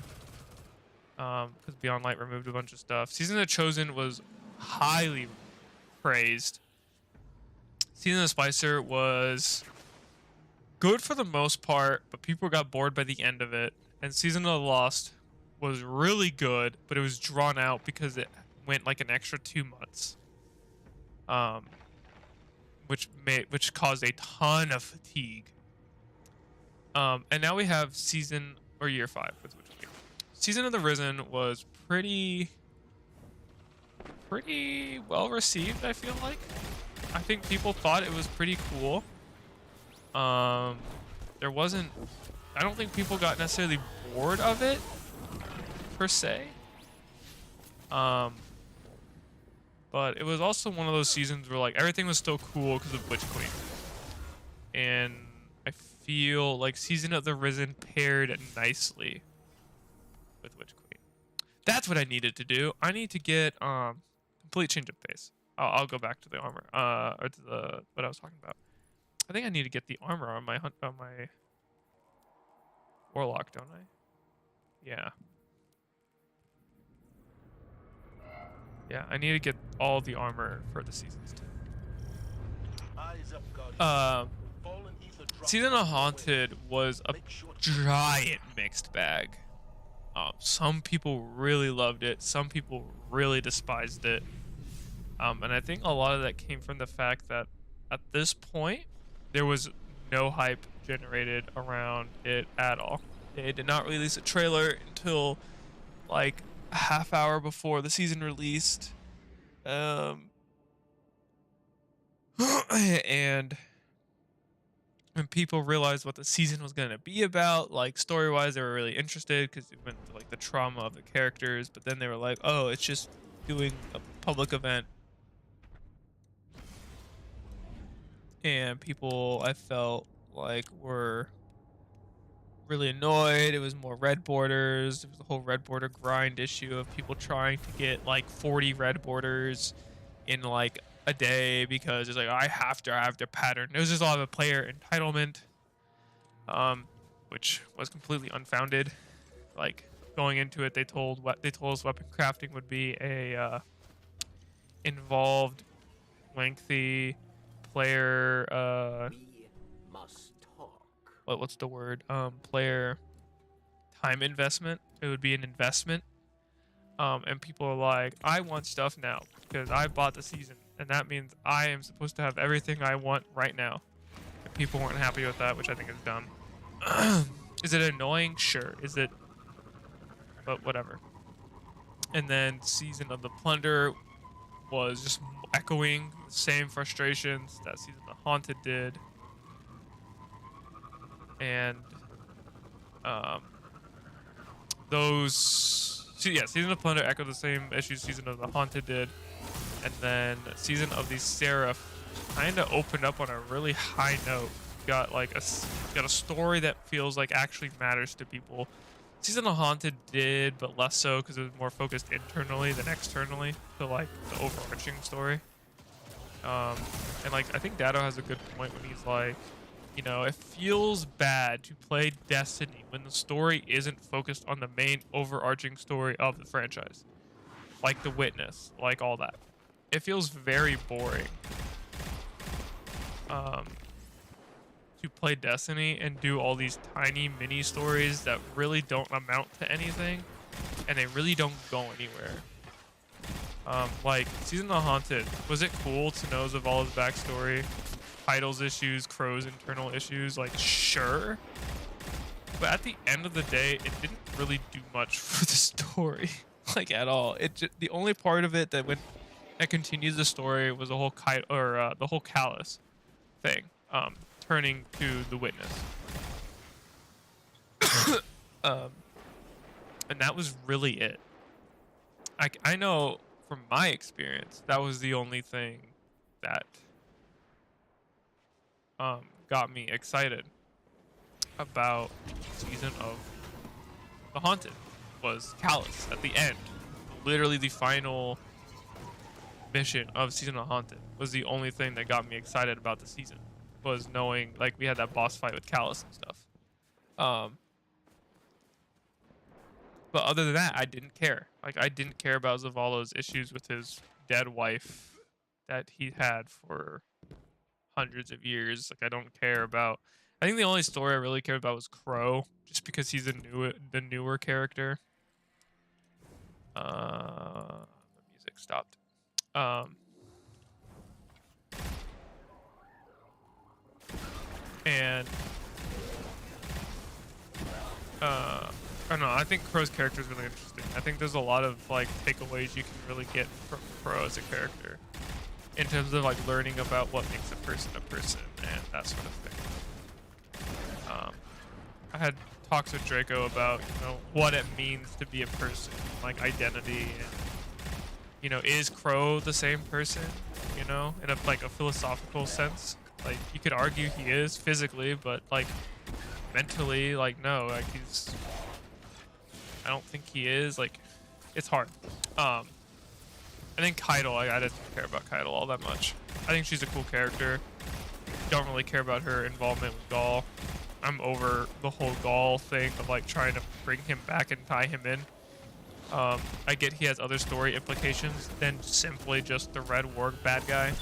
because Beyond Light removed a bunch of stuff. Season of the Chosen was highly praised. Season of the Spicer was good for the most part, but people got bored by the end of it. And Season of the Lost was really good, but it was drawn out because it went like an extra 2 months. Which caused a ton of fatigue. And now we have Year 5 with Witch Queen. Season of the Risen was pretty well received, I feel like. I think people thought it was pretty cool. I don't think people got necessarily bored of it per se. But it was also one of those seasons where like everything was still cool because of Witch Queen. and I feel like Season of the Risen paired nicely with Witch Queen. That's what I needed to do. I need to get complete change of pace. I'll go back to the armor, or to the what I was talking about. I think I need to get the armor on my warlock, don't I? Yeah. Yeah, I need to get all the armor for the seasons too. Eyes up, Guardian. Fallen ether drops Season of on the way. Haunted was a Make sure to giant mixed bag. Some people really loved it. Some people really despised it. And I think a lot of that came from the fact that at this point, there was no hype generated around it at all. They did not release a trailer until like a half hour before the season released. And when people realized what the season was going to be about, like story-wise, they were really interested because it went to like the trauma of the characters. But then they were like, "Oh, it's just doing a public event," and people, I felt like, were really annoyed. It was more red borders. It was the whole red border grind issue of people trying to get like 40 red borders in like a day because it's like, I have to have the pattern. It was just a lot of player entitlement, which was completely unfounded. Like going into it, they told us weapon crafting would be a involved, lengthy player We must talk. what's the word? Player time investment. It would be an investment. And people are like, I want stuff now because I bought the season, and that means I am supposed to have everything I want right now. And people weren't happy with that, which I think is dumb. Is it annoying? Sure. Is it? But whatever. And then Season of the Plunder was just echoing the same frustrations that Season of the Haunted did. And Season of Plunder echoed the same issues Season of the Haunted did, and then Season of the Seraph kind of opened up on a really high note. Got a story that feels like actually matters to people. Season of Haunted did, but less so because it was more focused internally than externally to like the overarching story. And like I think Dado has a good point when he's like, you know, it feels bad to play Destiny when the story isn't focused on the main overarching story of the franchise. Like The Witness, like all that. It feels very boring to play Destiny and do all these tiny mini stories that really don't amount to anything, and they really don't go anywhere. Like Season of the Haunted, was it cool to know Zavala's backstory? Titles issues, Crow's internal issues, like sure, but at the end of the day, it didn't really do much for the story, like at all. The only part of it that continues the story was the whole the whole Callus thing, turning to the Witness, and that was really it. I know from my experience that was the only thing that got me excited about Season of the Haunted was Callus at the end. Literally the final mission of Season of the Haunted was the only thing that got me excited about the season, was knowing like we had that boss fight with Callus and stuff. But other than that, I didn't care. Like I didn't care about Zavala's issues with his dead wife that he had for hundreds of years. Like I don't care about. I think the only story I really cared about was Crow, just because he's the newer character. The music stopped. And I don't know. I think Crow's character is really interesting. I think there's a lot of like takeaways you can really get from Crow as a character, in terms of like learning about what makes a person and that sort of thing. I had talks with Draco about, you know, what it means to be a person, like identity, and you know, is Crow the same person, you know, in a like a philosophical sense? Like, you could argue he is physically, but like mentally, like no, like I don't think he is. Like, it's hard. I think Keitel, I didn't care about Keitel all that much. I think she's a cool character. Don't really care about her involvement with Gaul. I'm over the whole Gaul thing of like trying to bring him back and tie him in. I get he has other story implications than simply just the Red Warg bad guy.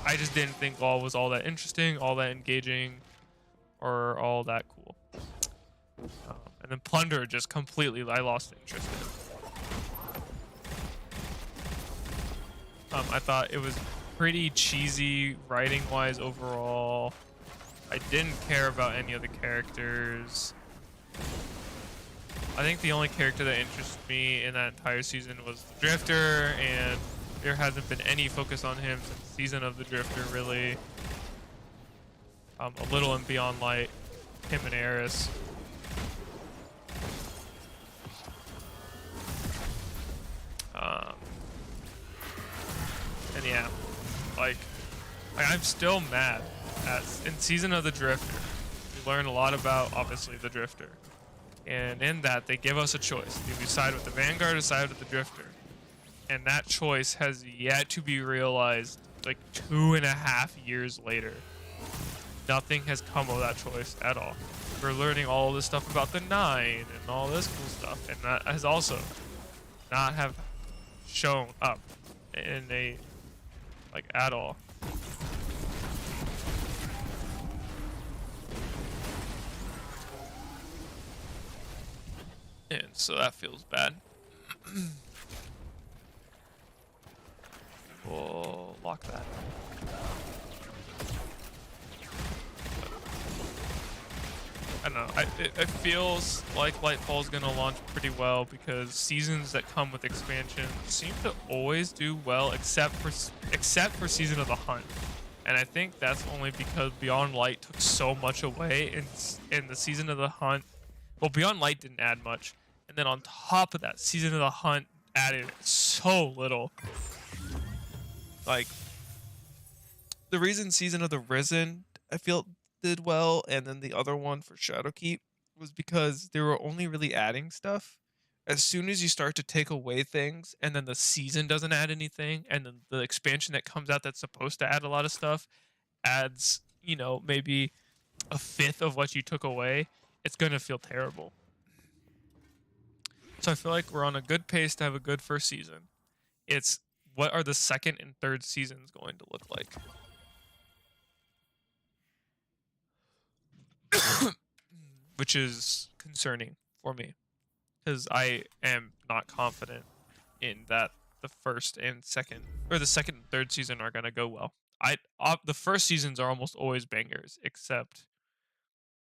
I just didn't think Gaul was all that interesting, all that engaging, or all that cool. And then Plunder just completely, I lost interest in. I thought it was pretty cheesy writing-wise overall. I didn't care about any of the characters. I think the only character that interested me in that entire season was the Drifter, and there hasn't been any focus on him since Season of the Drifter, really. A little in Beyond Light, him and Eris. And yeah, like I'm still mad at in Season of the Drifter. We learn a lot about obviously the Drifter, and in that they give us a choice: do we side with the Vanguard or side with the Drifter? And that choice has yet to be realized. Like 2.5 years later, nothing has come of that choice at all. We're learning all this stuff about the Nine and all this cool stuff, and that has also not have shown up in a like at all. And so that feels bad. We'll lock that. I don't know. It feels like Lightfall is gonna launch pretty well because seasons that come with expansions seem to always do well, except for Season of the Hunt. And I think that's only because Beyond Light took so much away in the Season of the Hunt. Well, Beyond Light didn't add much, and then on top of that, Season of the Hunt added so little. Like, the reason Season of the Risen, I feel, did well, and then the other one for Shadowkeep was because they were only really adding stuff. As soon as you start to take away things, and then the season doesn't add anything, and then the expansion that comes out that's supposed to add a lot of stuff adds, you know, maybe a fifth of what you took away, it's gonna feel terrible. So I feel like we're on a good pace to have a good first season. It's what are the second and third seasons going to look like? Which is concerning for me because I am not confident in that the first and second and third season are going to go well. The first seasons are almost always bangers, except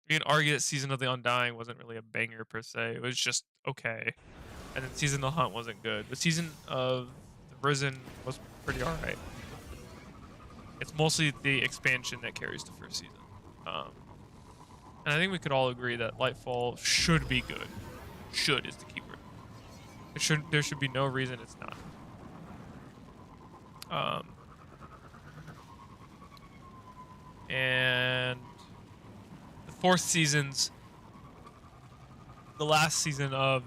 you can argue that Season of the Undying wasn't really a banger per se. It was just okay. And then Season of the Hunt wasn't good. But Season of the Risen was pretty alright. It's mostly the expansion that carries the first season. And I think we could all agree that Lightfall should be good. Should is the keyword. There should be no reason it's not. And the fourth seasons, the last season of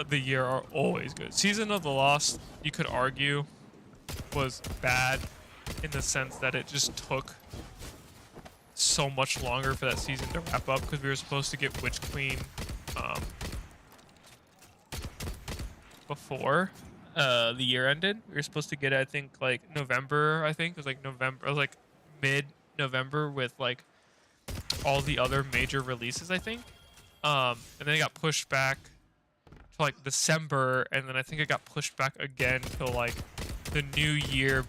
the year are always good. Season of the Lost, you could argue, was bad in the sense that it just took so much longer for that season to wrap up because we were supposed to get Witch Queen before the year ended. We were supposed to get it, I think, like November. I think it was like November. It was like mid-November with like all the other major releases, I think. And then it got pushed back to like December, and then I think it got pushed back again till like the new year,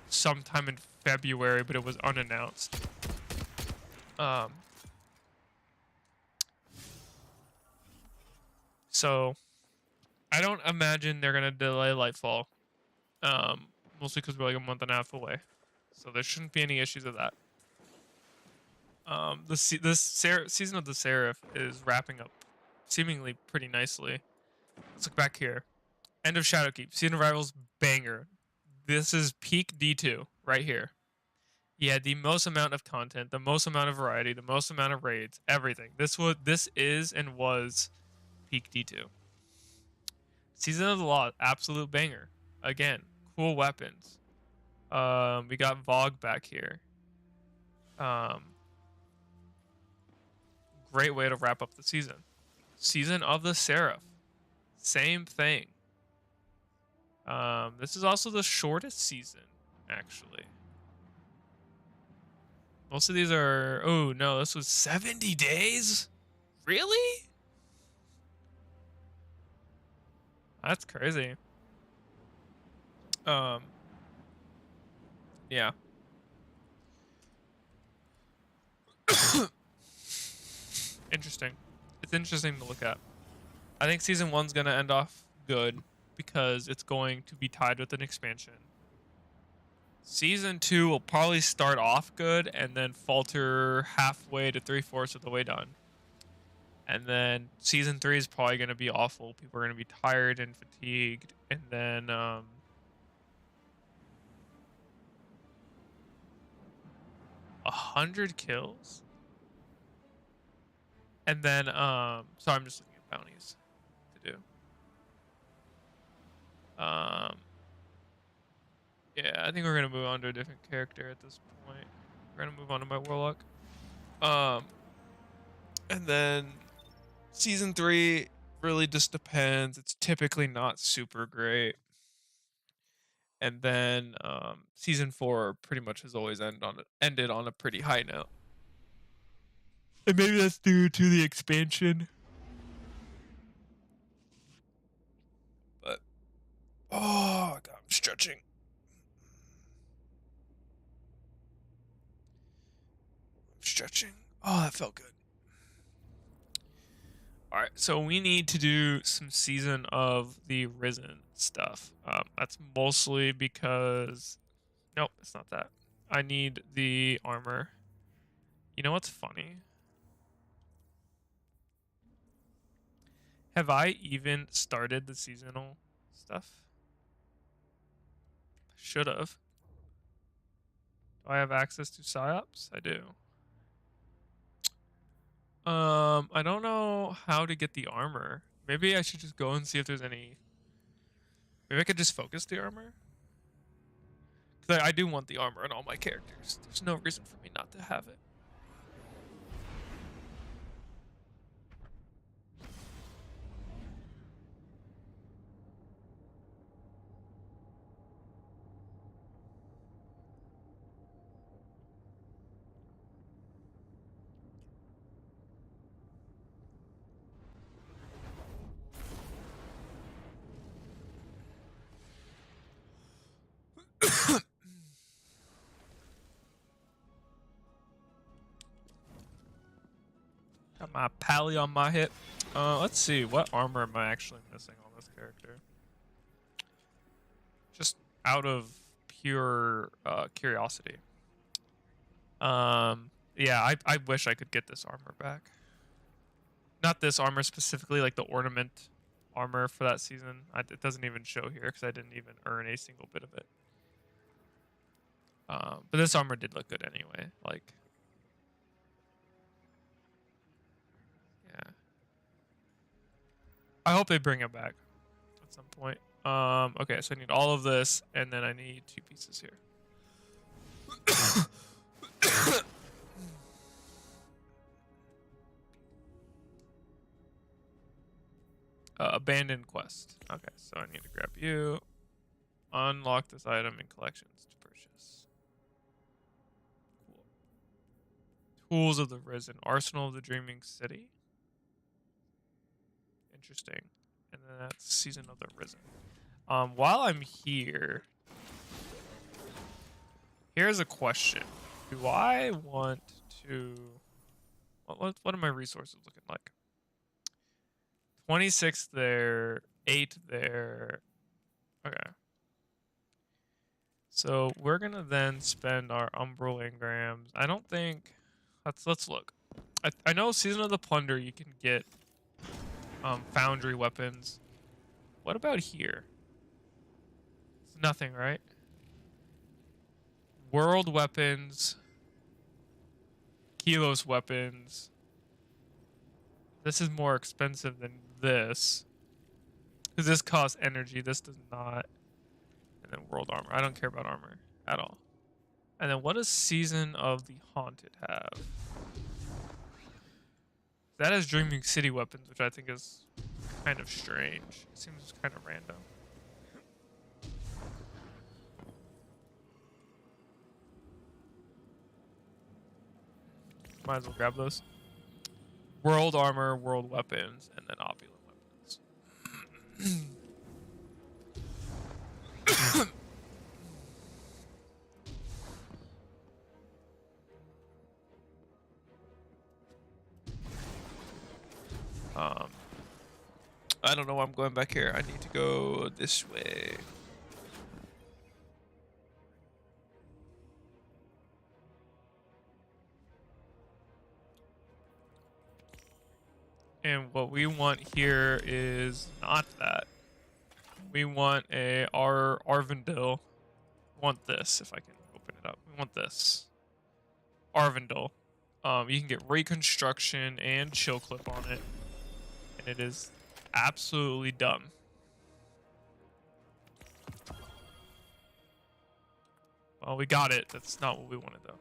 sometime in February, but it was unannounced. So I don't imagine they're gonna delay Lightfall. Mostly because we're like a month and a half away, so there shouldn't be any issues with that. Season of the Seraph is wrapping up seemingly pretty nicely. Let's look back here. End of Shadowkeep. Season of Rivals banger. This is peak D2 right here. He had the most amount of content, the most amount of variety, the most amount of raids, everything. This is and was peak D2. Season of the Law, absolute banger. Again, cool weapons. We got Vogue back here. Great way to wrap up the season. Season of the Seraph, same thing. This is also the shortest season, actually. Most of these are... Oh, no, this was 70 days? Really? That's crazy. Yeah. Interesting. It's interesting to look at. I think season 1's gonna end off good because it's going to be tied with an expansion. Season 2 will probably start off good and then falter halfway to 3/4 of the way done. And then season 3 is probably going to be awful. People are going to be tired and fatigued. And then 100 kills. And then so I'm just looking at bounties to do. Yeah, I think we're gonna move on to a different character at this point. We're gonna move on to my warlock. And then season 3 really just depends. It's typically not super great. And then season 4 pretty much has always ended on a pretty high note. And maybe that's due to the expansion. But oh god, I'm stretching. Stretching. Oh, that felt good. Alright, so we need to do some Season of the Risen stuff. That's mostly because... Nope, it's not that. I need the armor. You know what's funny? Have I even started the seasonal stuff? Should have. Do I have access to PsyOps? I do. I don't know how to get the armor. Maybe I should just go and see if there's any... Maybe I could just focus the armor? Because I do want the armor on all my characters. There's no reason for me not to have it. Got my pally on my hip. Let's see. What armor am I actually missing on this character? Just out of pure curiosity. Yeah, I wish I could get this armor back. Not this armor specifically, like the ornament armor for that season. It doesn't even show here because I didn't even earn a single bit of it. But this armor did look good anyway. Like, yeah. I hope they bring it back at some point. Okay, so I need all of this, and then I need 2 pieces here. Abandoned quest. Okay, so I need to grab you. Unlock this item in collections to purchase. Cool. Tools of the Risen. Arsenal of the Dreaming City. Interesting. And then that's Season of the Risen. While I'm here, here's a question. Do I want to... What are my resources looking like? 26 there, 8 there. Okay. So we're gonna then spend our umbral engrams. I don't think... Let's look. I know Season of the Plunder you can get foundry weapons. What about here? It's nothing, right? World weapons, Kilos weapons. This is more expensive than this. Because this costs energy, this does not. And then world armor. I don't care about armor at all. And then what does Season of the Haunted have? That has Dreaming City weapons, which I think is kind of strange. It seems kind of random. Might as well grab those. World armor, world weapons, and then opulent weapons. I don't know why I'm going back here. I need to go this way. And what we want here is not that. We want a Arvindil. We want this, if I can open it up. We want this. Arvindil. You can get reconstruction and chill clip on it. And it is absolutely dumb. Well, we got it. That's not what we wanted, though.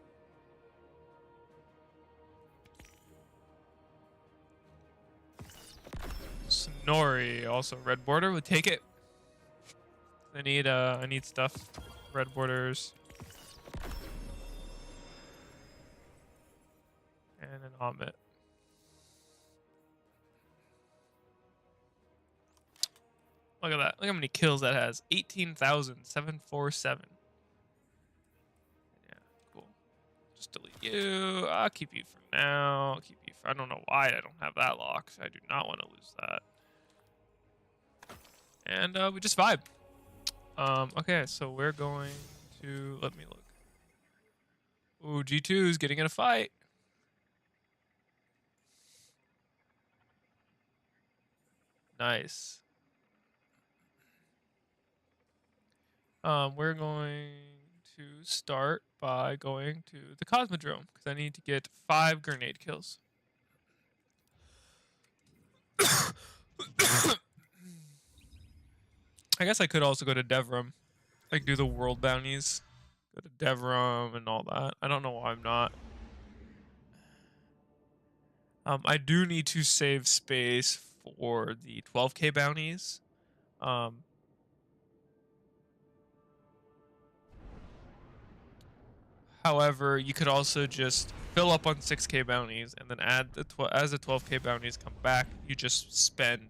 Sonori, also red border. We'll take it. I need stuff. Red borders. And an Amit. Look at that. Look how many kills that has. 18,747. Yeah, cool. Just delete you. I'll keep you for now. I'll keep you for... I don't know why I don't have that locked. I do not want to lose that. And we just vibe. Okay, so we're going to... Let me look. Ooh, G2 is getting in a fight. Nice. We're going to start by going to the Cosmodrome because I need to get 5 grenade kills. I guess I could also go to Devram, like do the world bounties, go to Devram and all that. I don't know why I'm not. I do need to save space for the 12K bounties. However, you could also just fill up on 6K bounties and then add the as the 12K bounties come back, you just spend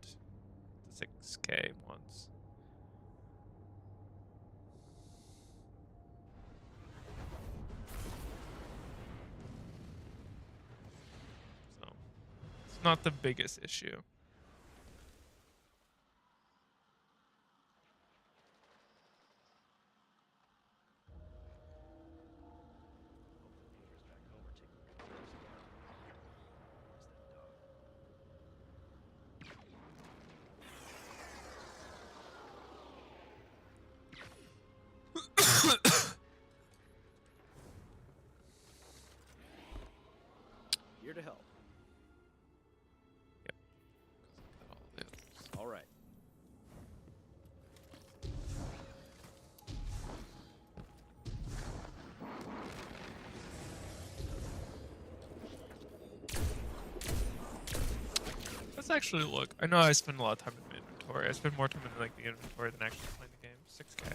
the 6K once. So, it's not the biggest issue. Here to help. Yep. All right. Let's actually look. I know I spend a lot of time in the inventory. I spend more time in like the inventory than actually playing the game. 6K.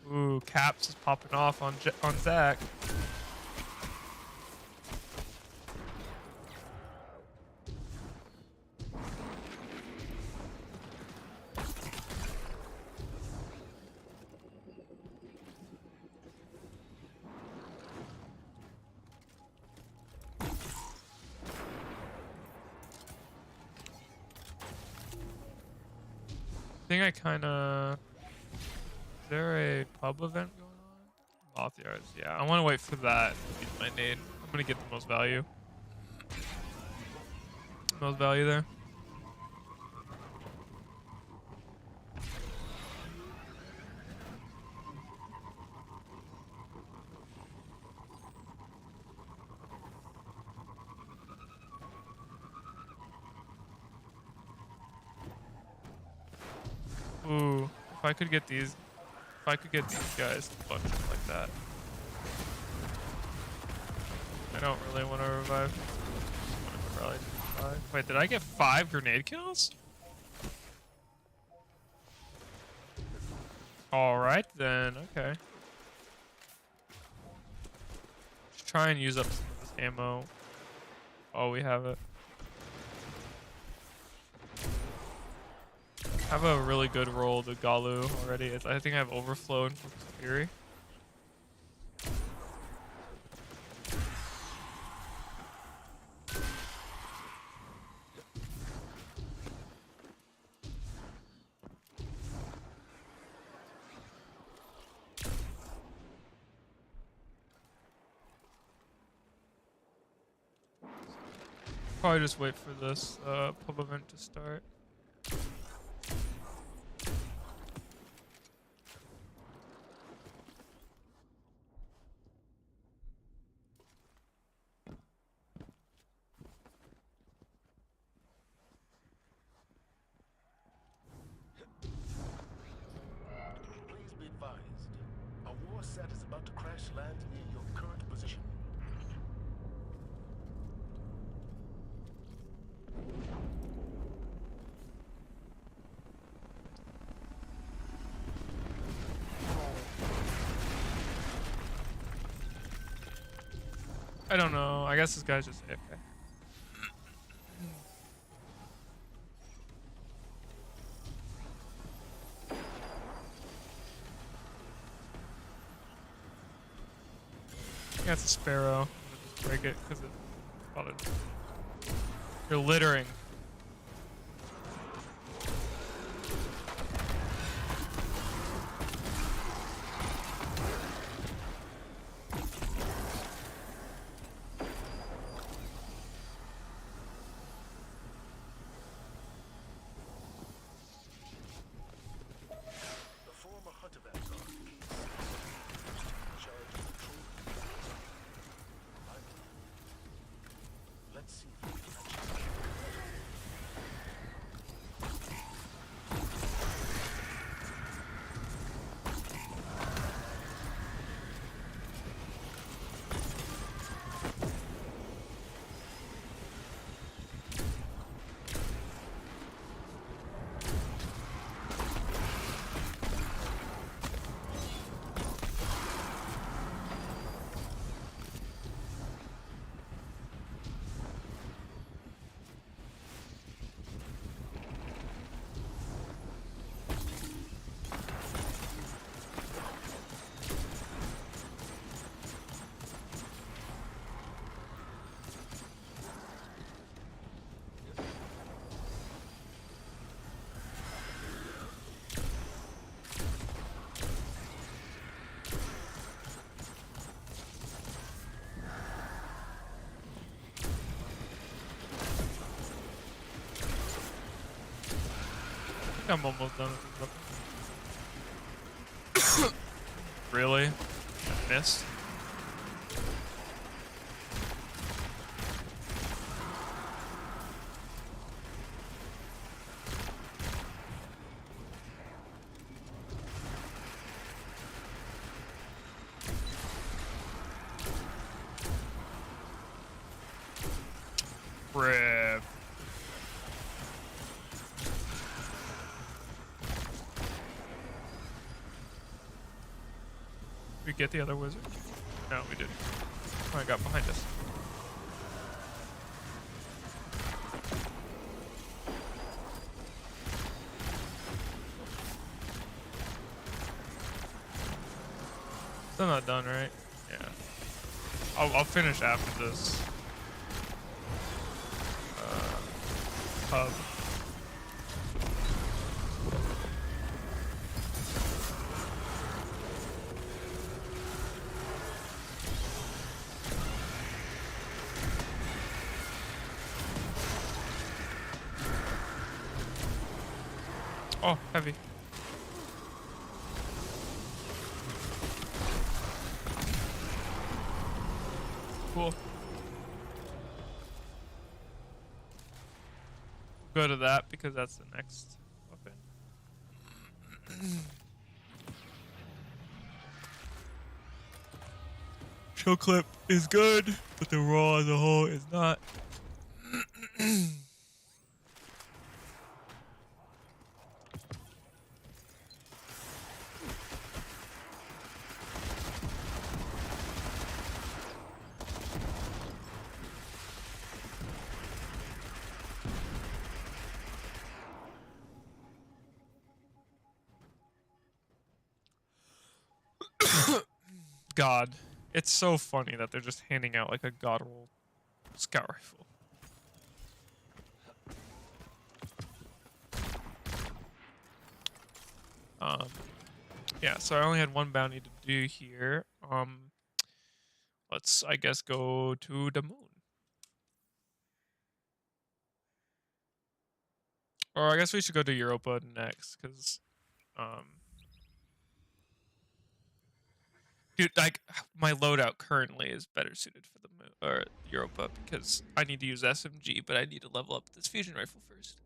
Ooh, Caps is popping off on Zach. I think I kind of... Is there a pub event going on? Moth yards, yeah. I want to wait for that to use my nade. I'm going to get the most value. Most value there. I could get these, if I could get these guys to bunch up like that. I don't really want to revive. I probably did 5. Wait, did I get 5 grenade kills? Alright then, okay. Let's try and use up some of this ammo. Oh, we have it. I have a really good roll to Galu already. I think I have overflow and Focus Fury. Probably just wait for this pub event to start. Please be advised. A war set is about to crash land near your current position. I don't know. I guess this guy's just AFK. Yeah, it's a sparrow. I'm gonna just break it because it bothered me. You're littering. The former hunter vanguard keeps charge of the troop. Let's see if we can actually. I'm almost done with this weapon. Really? I missed? Rip. We get the other wizard? No, we didn't. Oh, I got behind us. Still not done, right? Yeah. I'll finish after this. Pub. Oh, heavy. Cool. Go to that because that's the next weapon. initial clip is good, but the raw as a whole is not. God, it's so funny that they're just handing out like a god roll scout rifle. Yeah, so I only had one bounty to do here. Let's, I guess, go to the moon. Or I guess we should go to Europa next, because, dude, like, my loadout currently is better suited for the moon, or Europa, because I need to use SMG, but I need to level up this fusion rifle first.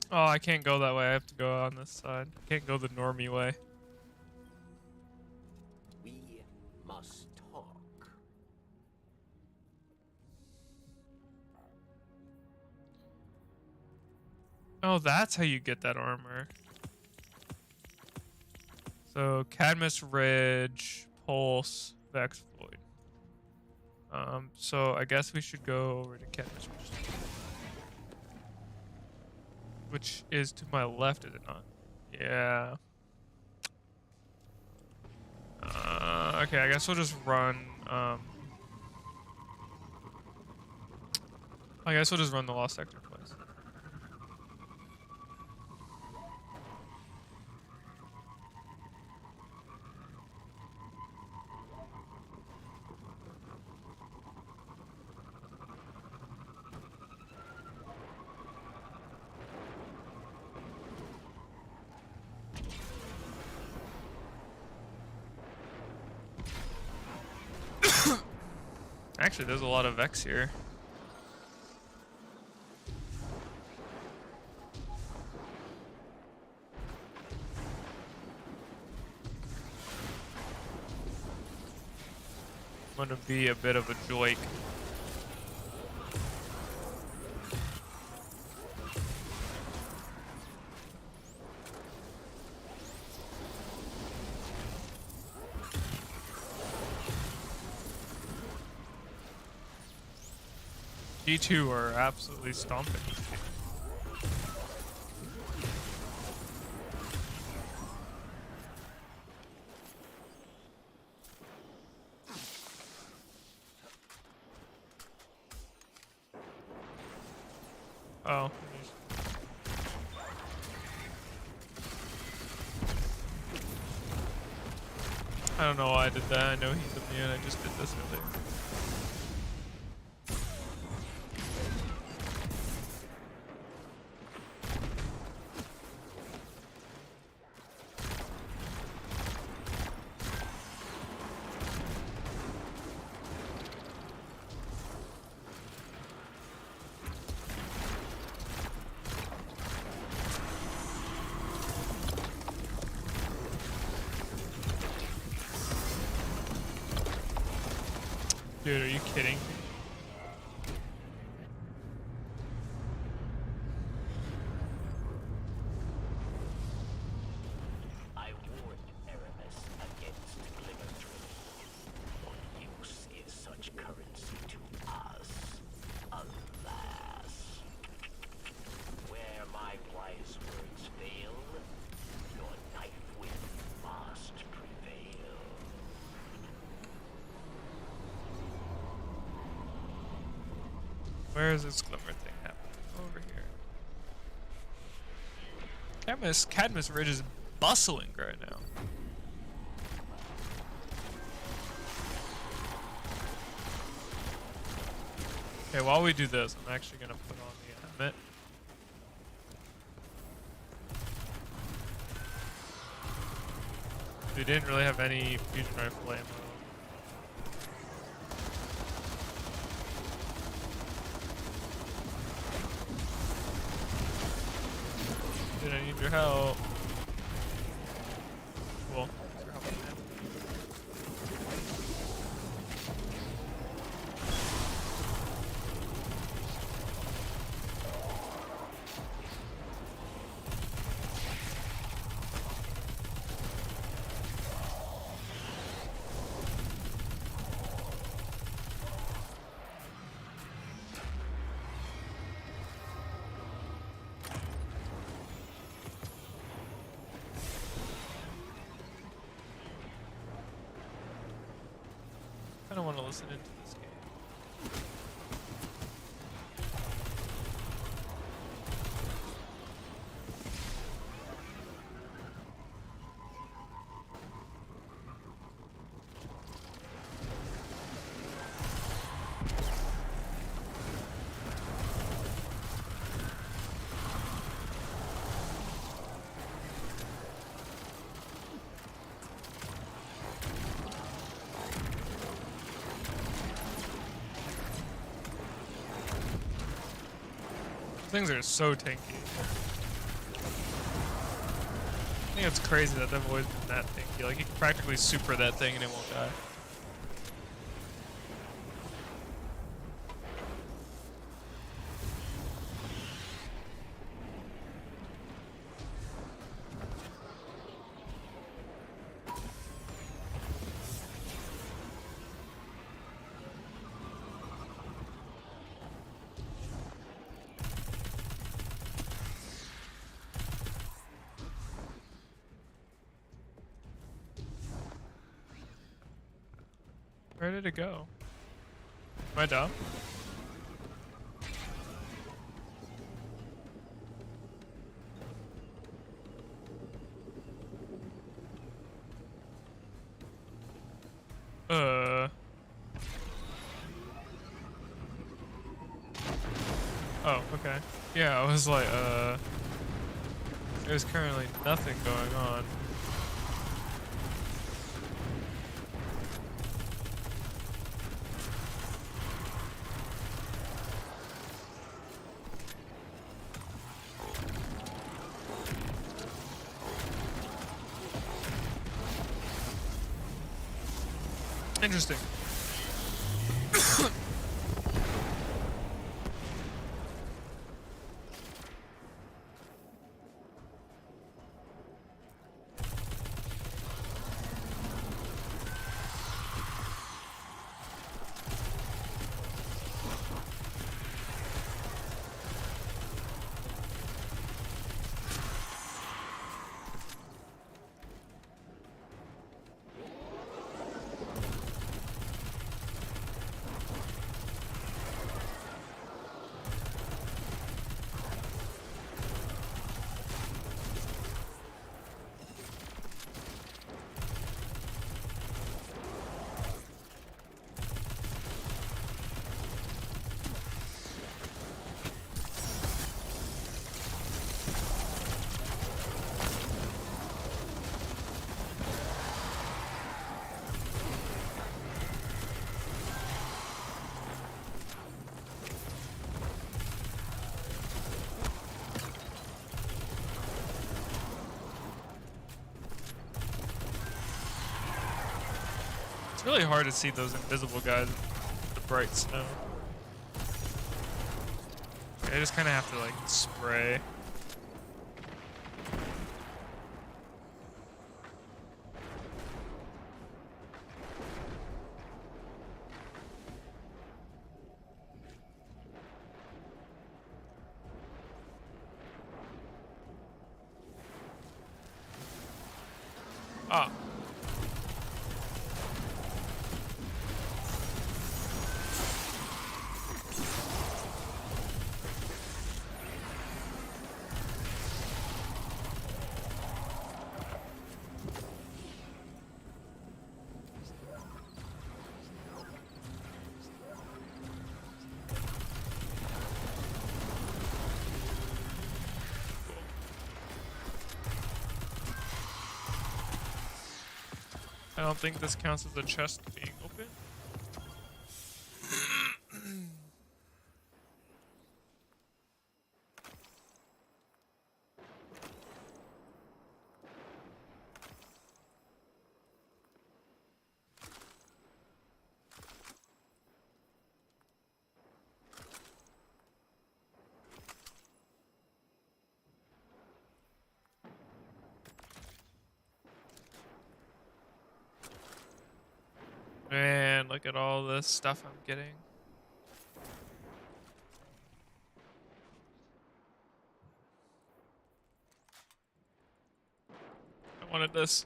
Oh, I can't go that way. I have to go on this side. I can't go the normie way. We must talk. Oh, that's how you get that armor. So, Cadmus Ridge, Pulse, Vex Void. So I guess we should go over to Cadmus Ridge. Which is to my left, is it not? Yeah. Okay, I guess we'll just run, I guess we'll just run the Lost Sector place. Actually, there's a lot of Vex here. I'm gonna be a bit of a joik. G2 are absolutely stomping. Oh. I don't know why I did that. I know he's immune. I just did this earlier. Dude, are you kidding? I warned Aramis against glimmer drilling. What use is such currency to us? Alas. Where my wise words fail, your knife wit must prevail. Where is this glimmer thing happening? Over here. Cadmus Ridge is bustling right now. Okay, while we do this, I'm actually gonna put on the helmet. We didn't really have any fusion rifle ammo. Dude, I need your help. Cool. Thanks for helping, man. I don't want to listen into this game. Things are so tanky. I think it's crazy that they've always been that tanky. Like, you can practically super that thing and it won't die. Where did it go? Am I dumb? Oh, okay. Yeah, I was like, there's currently nothing going on. Interesting. It's really hard to see those invisible guys in the bright snow. I just kind of have to like spray. Ah. I don't think this counts as a chest being open. Man, look at all this stuff I'm getting. I wanted this.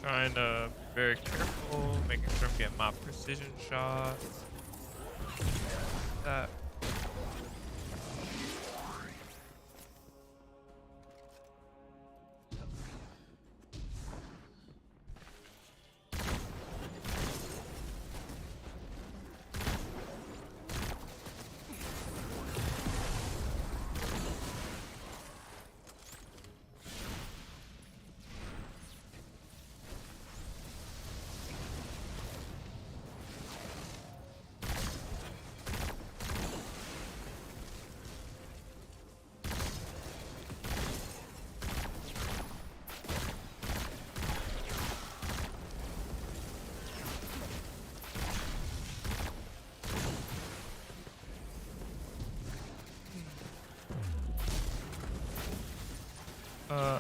Trying to be very careful, making sure I'm getting my precision shots. That.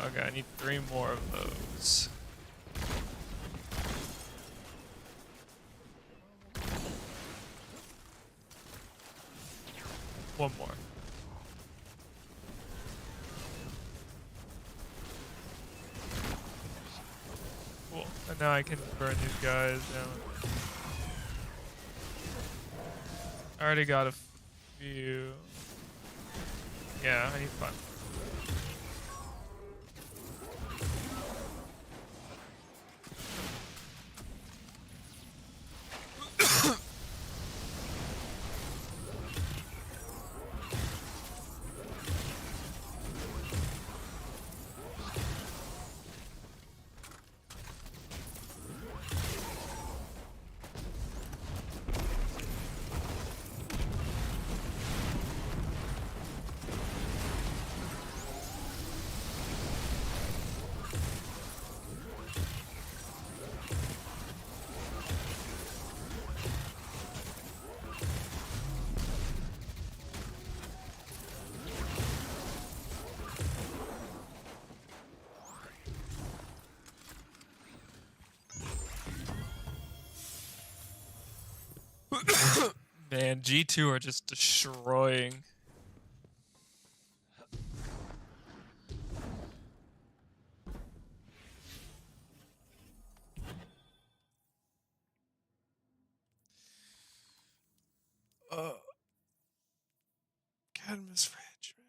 Okay, I need 3 more of those. One more. Cool. And now I can burn these guys down. I already got a few. Yeah, I need 5. Man, G2 are just destroying. Cadmus Fridge, man.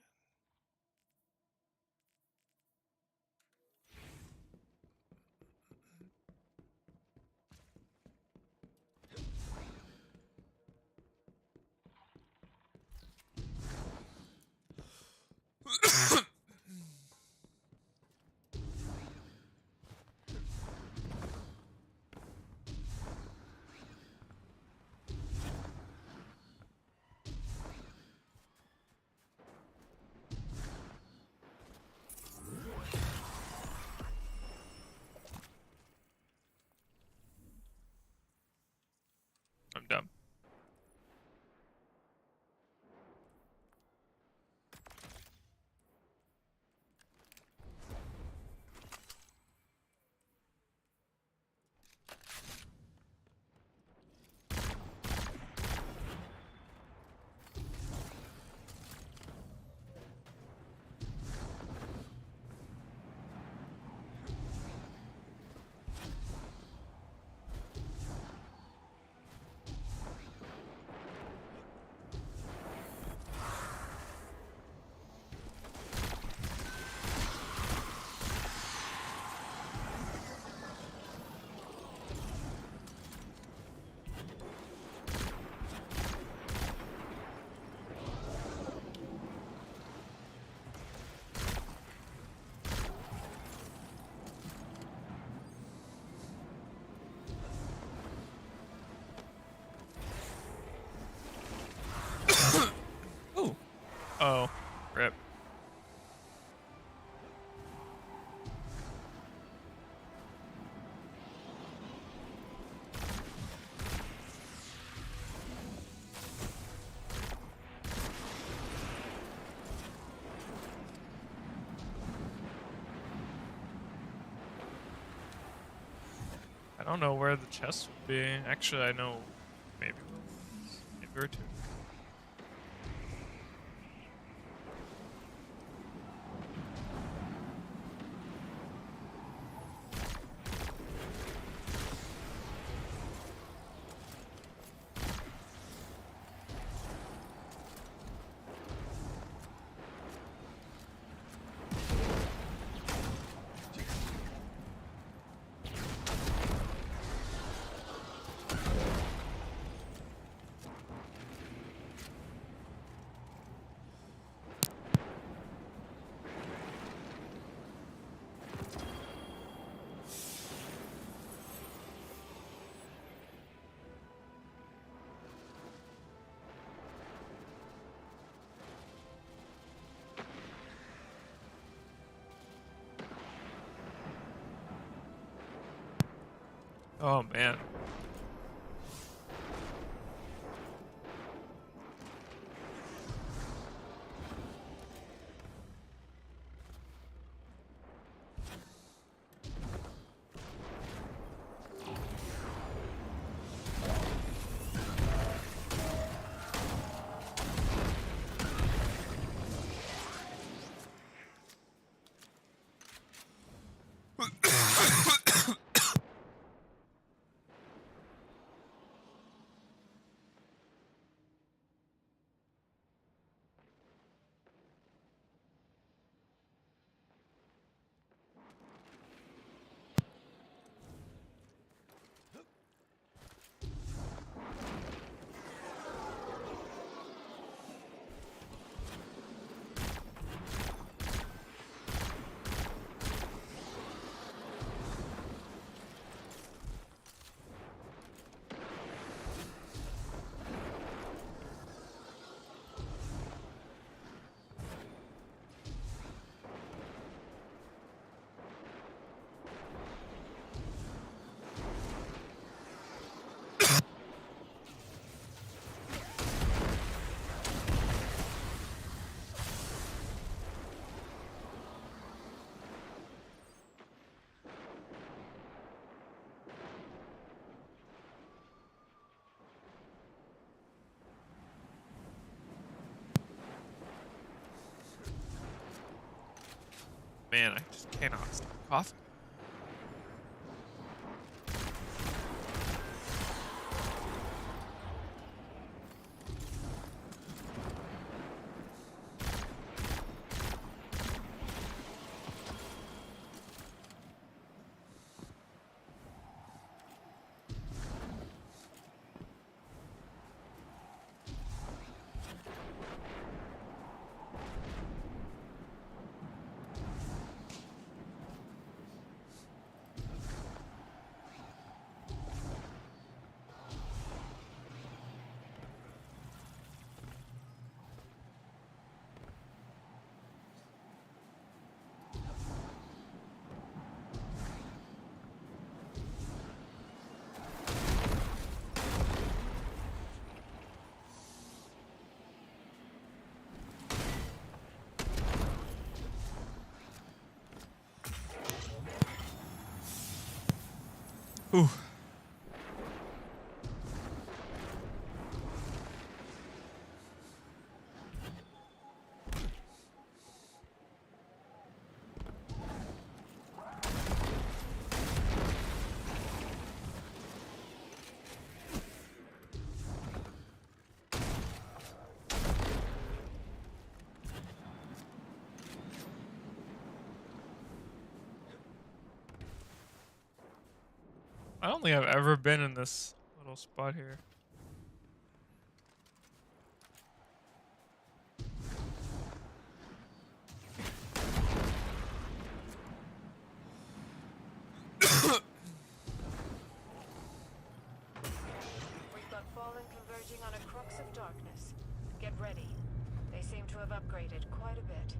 Oh, rip. I don't know where the chest would be. Actually, I know maybe maybe or two. Oh man. Man, I just cannot stop coughing. Ooh. I don't think I've ever been in this little spot here. We've got Fallen converging on a crux of darkness. Get ready. They seem to have upgraded quite a bit.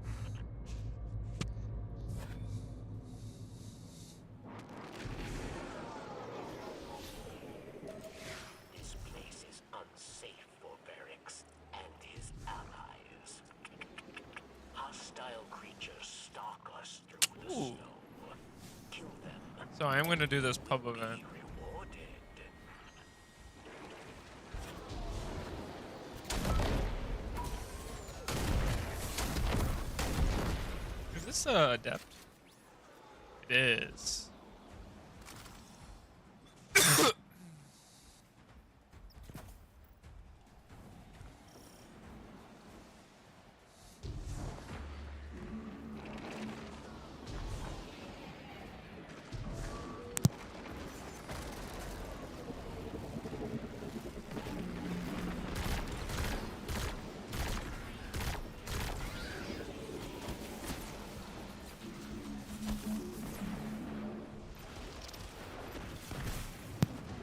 This place is unsafe for Varix and his allies. Hostile creatures stalk us through the Ooh. snow. Kill them. So I am gonna do this pub event. Be rewarded. Is this adept? It is.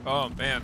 Oh man.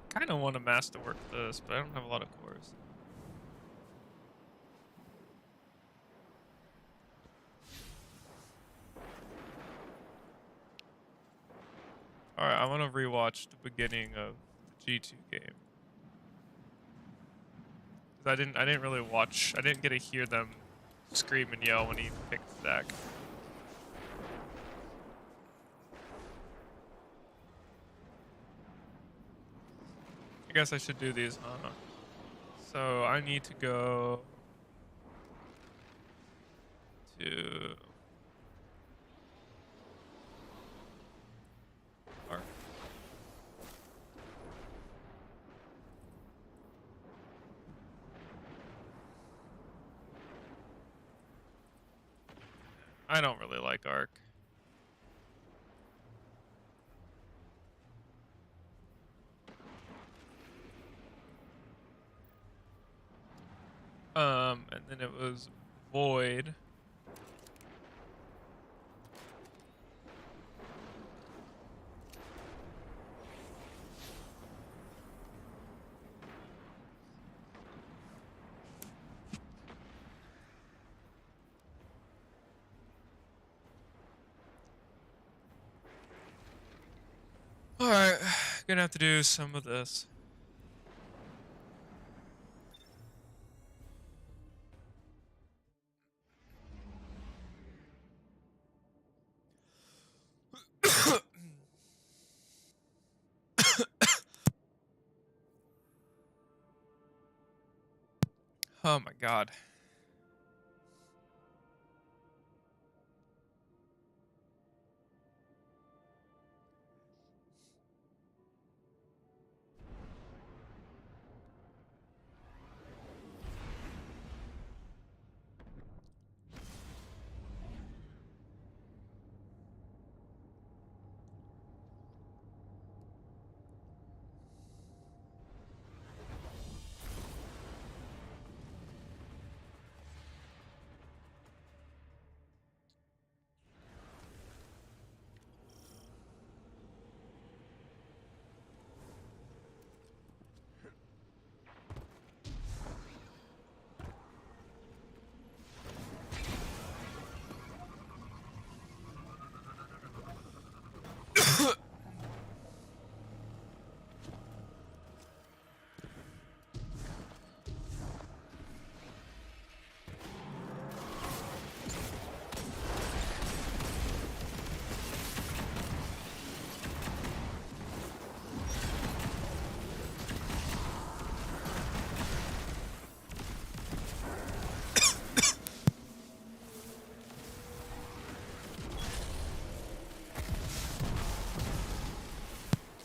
Kind of want to masterwork this, but I don't have a lot of cores. Alright, I want to rewatch the beginning of the G2 game. 'Cause I didn't really watch, I didn't get to hear them scream and yell when he picked Zach. I guess I should do these, huh? So I need to go to Arc. I don't really like Arc. And then it was Void. Alright, gonna have to do some of this. Oh my god.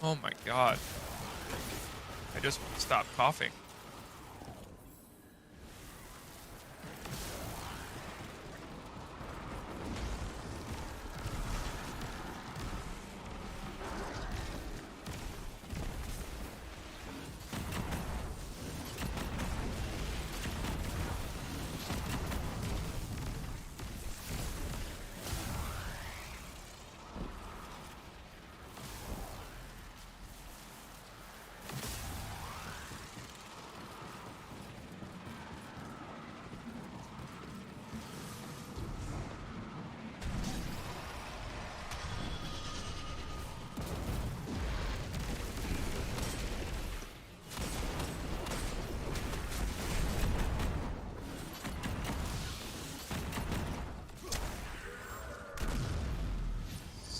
Oh my god. I just stopped coughing.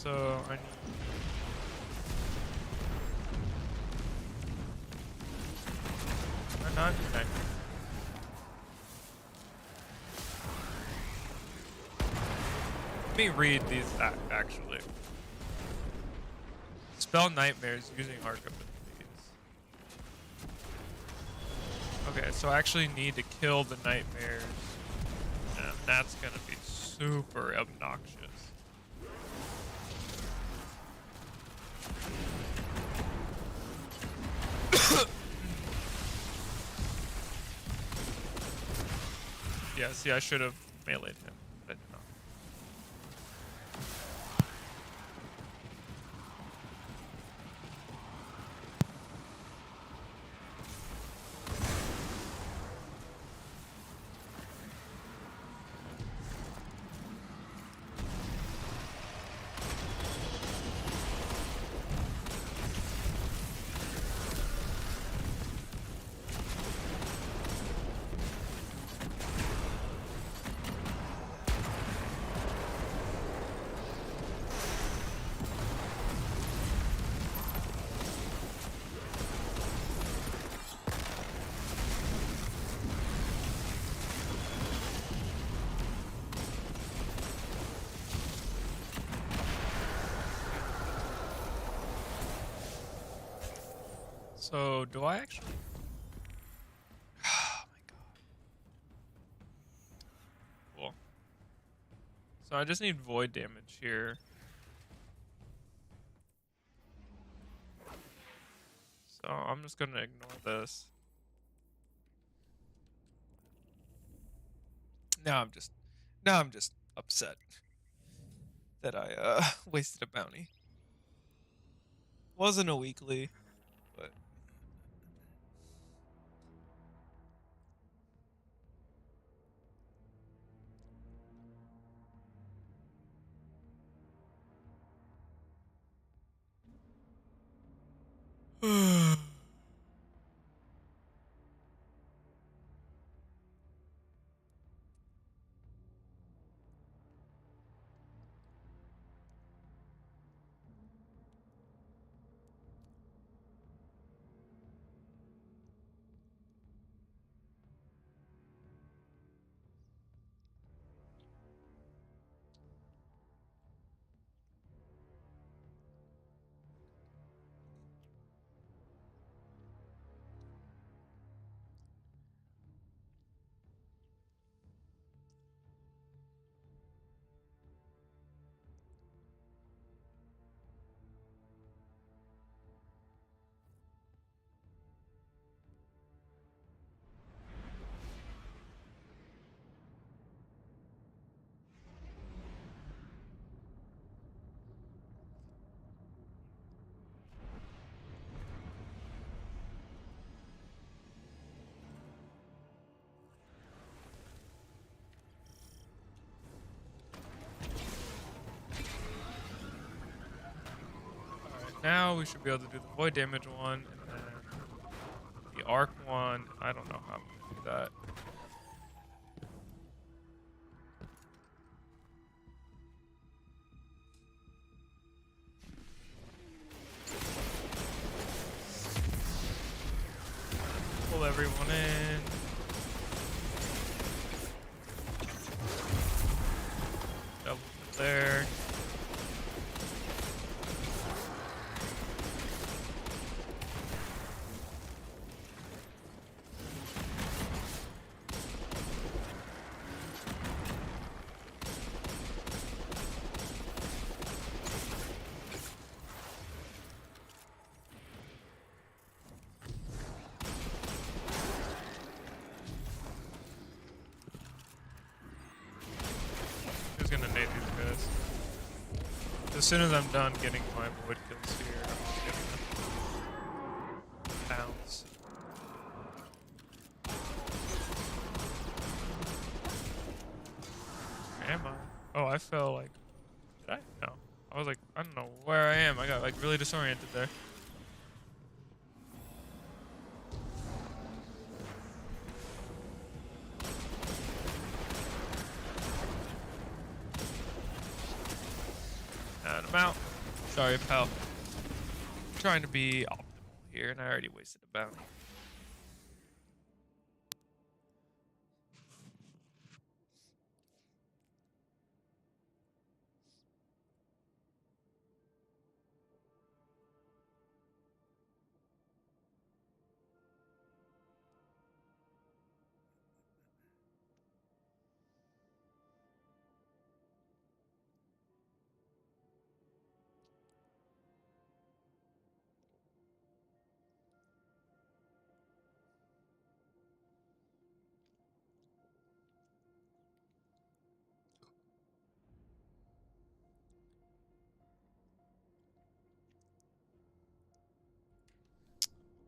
So I need not connect. Let me read these actually. Spell nightmares using arc abilities. Okay, so I actually need to kill the nightmares. And that's gonna be super obnoxious. Yeah, see, I should have meleeed him, but I did not. So, do I actually? Oh my god. Cool. So I just need void damage here. So I'm just gonna ignore this. Now I'm just, now I'm just upset that I wasted a bounty. Wasn't a weekly, but now we should be able to do the void damage one, and then the arc one. I don't know how I'm gonna do that. Pull everyone in. Double there. Who's gonna nade these guys? As soon as I'm done getting my void kills here, I'm gonna bounce. Where am I? Oh, I fell like. Did I? No. I was like, I don't know where I am. I got like really disoriented there. And I'm out. Sorry, pal. I'm trying to be optimal here, and I already wasted a bounty.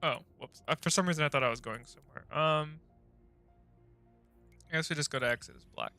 Oh, whoops. For some reason, I thought I was going somewhere. I guess we just go to exit as black.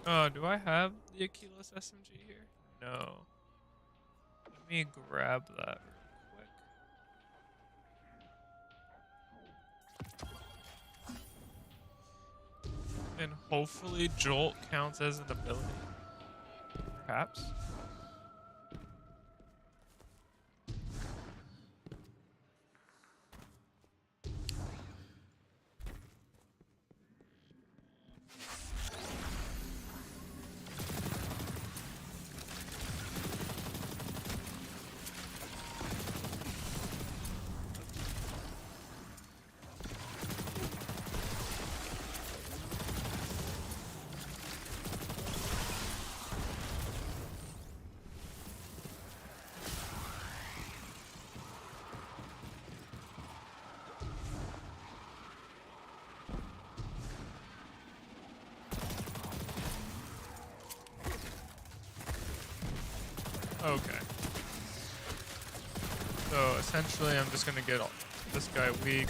Oh, do I have the Achilles SMG here? No. Let me grab that real quick. And hopefully Jolt counts as an ability. Perhaps. Okay. So essentially I'm just gonna get this guy weak,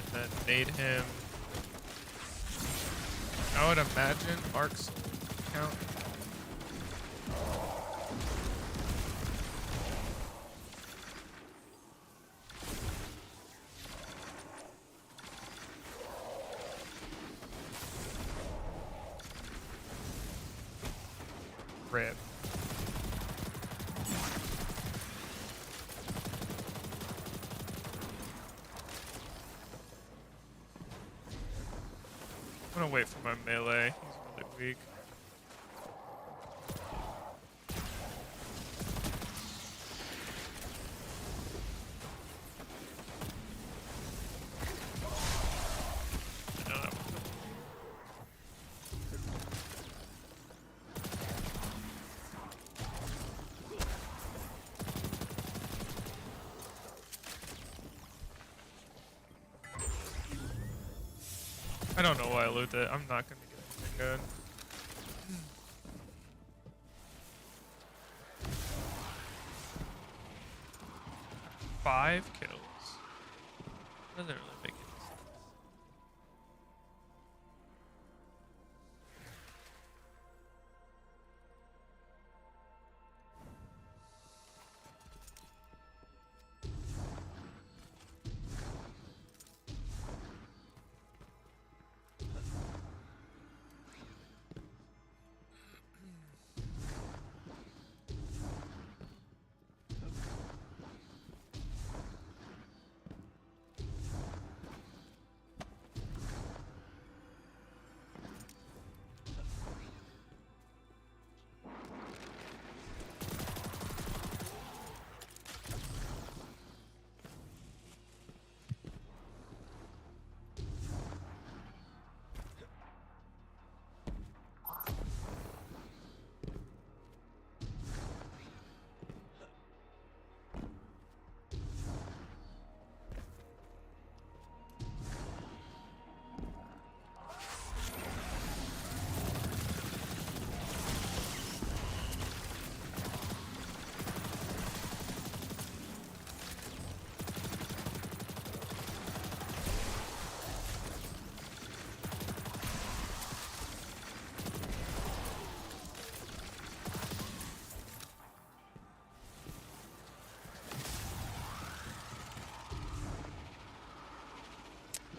and then nade him. I would imagine arcs count. Rip. I'm gonna wait for my melee. He's really weak. No, that was- I don't know why I loot it. I'm not gonna get anything good. 5 kills. Doesn't really make any sense.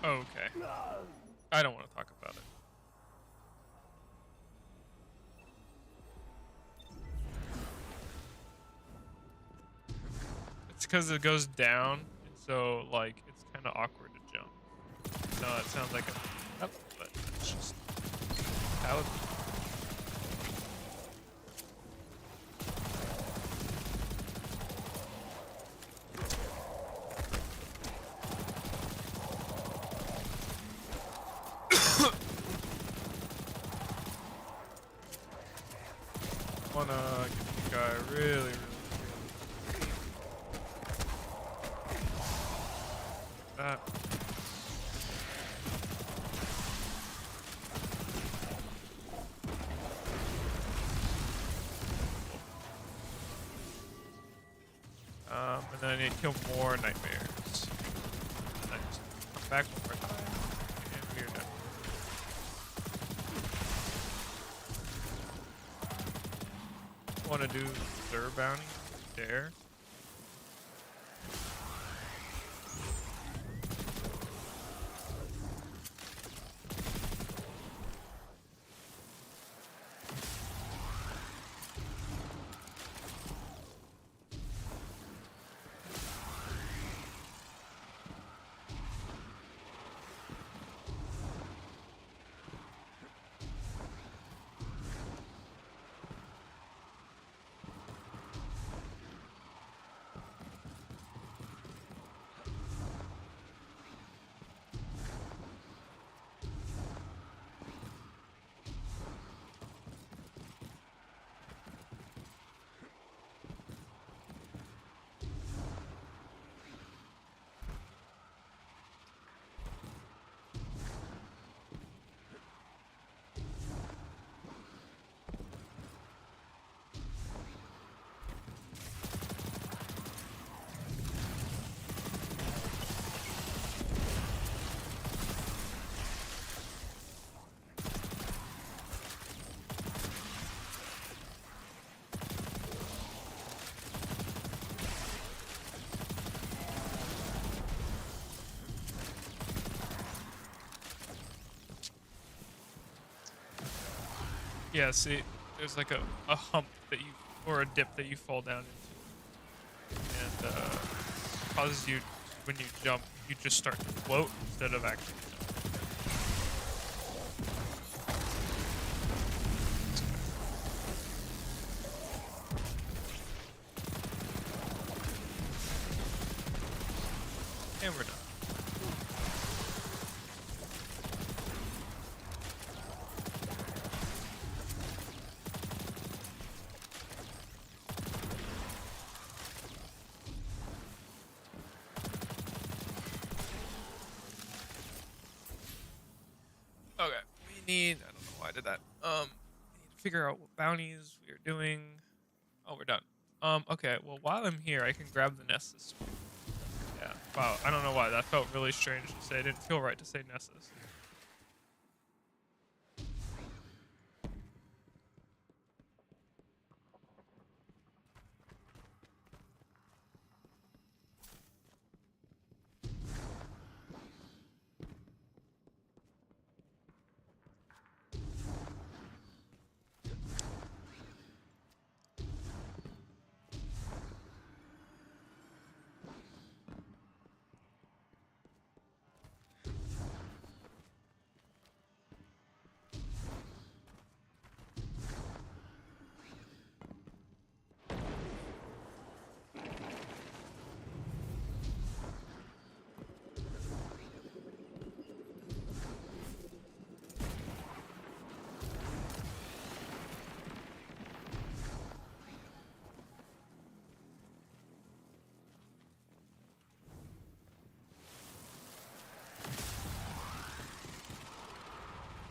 Okay. I don't want to talk about it. It's because it goes down, and so like it's kind of awkward to jump. No, it sounds like a up, but it's just how it. Wanna get the guy really that. And then I need to kill more nightmares. Nice. Come back one more time. And we're done. Want to do third bounty? Dare? Yeah, see, there's like a hump that you or a dip that you fall down into, and causes you when you jump, you just start to float instead of actually jump. And we're done. Okay, we need, I don't know why I did that. We need to figure out what bounties we are doing. Oh, we're done. Okay, well, while I'm here, I can grab the Nessus. Yeah, wow, I don't know why. That felt really strange to say. It didn't feel right to say Nessus.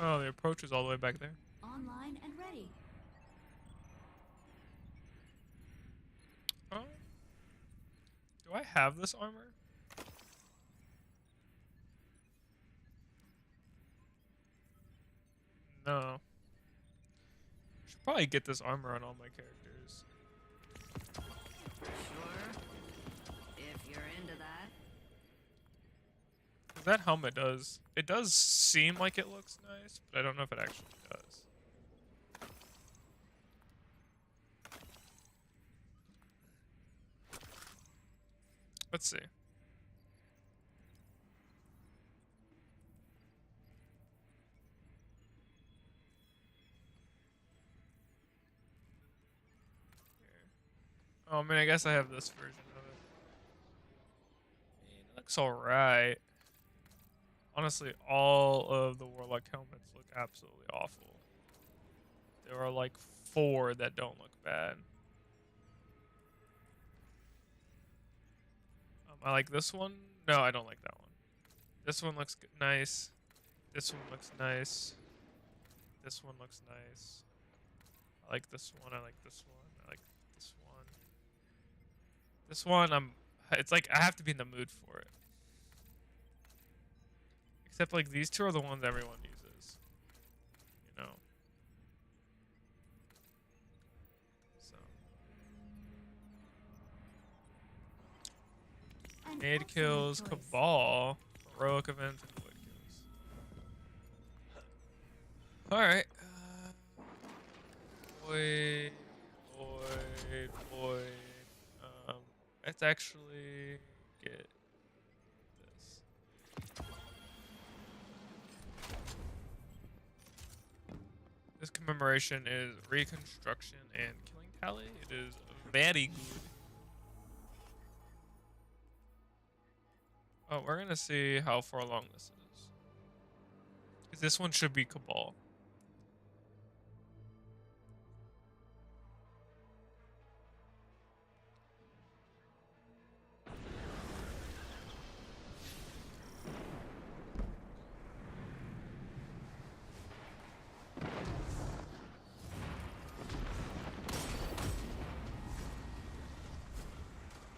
Oh, the approach is all the way back there. Online and ready. Oh. Do I have this armor? No. I should probably get this armor on all my characters. Sure. If you're into that. 'Cause that helmet does. It does seem like it looks nice, but I don't know if it actually does. Let's see. Oh, I mean, I guess I have this version of it. I mean, it looks alright. Honestly, all of the Warlock helmets look absolutely awful. There are like 4 that don't look bad. I like this one. No, I don't like that one. This one looks nice. This one looks nice. This one looks nice. I like this one. I like this one. I like this one. This one, it's like I have to be in the mood for it. Except like these 2 are the ones everyone uses. You know. So. An Nade excellent kills, choice. Cabal, heroic events, and void kills. Alright. Void, void. Let's actually get this. This commemoration is reconstruction and killing tally. It is very good. Oh, we're gonna see how far along this is. 'Cause this one should be Cabal.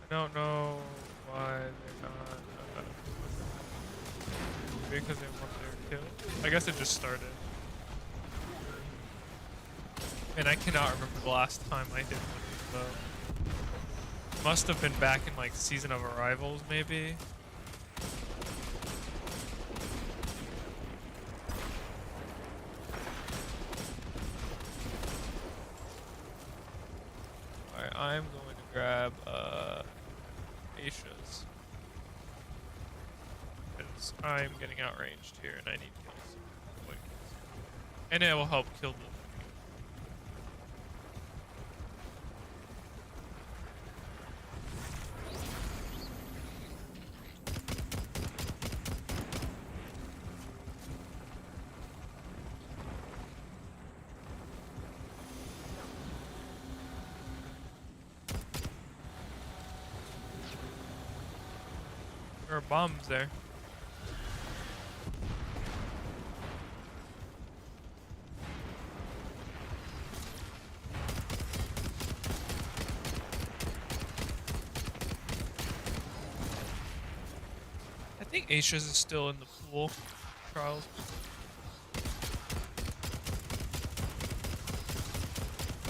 I don't know why they're not. Because they want their kill. I guess it just started. And I cannot remember the last time I did one of these, though. Must have been back in like Season of Arrivals, maybe. because I'm getting outranged here and I need kills. Avoid kills. And it will help kill the. There are bombs there. I think Aisha's is still in the pool. Trials.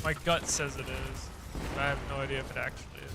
My gut says it is. But I have no idea if it actually is.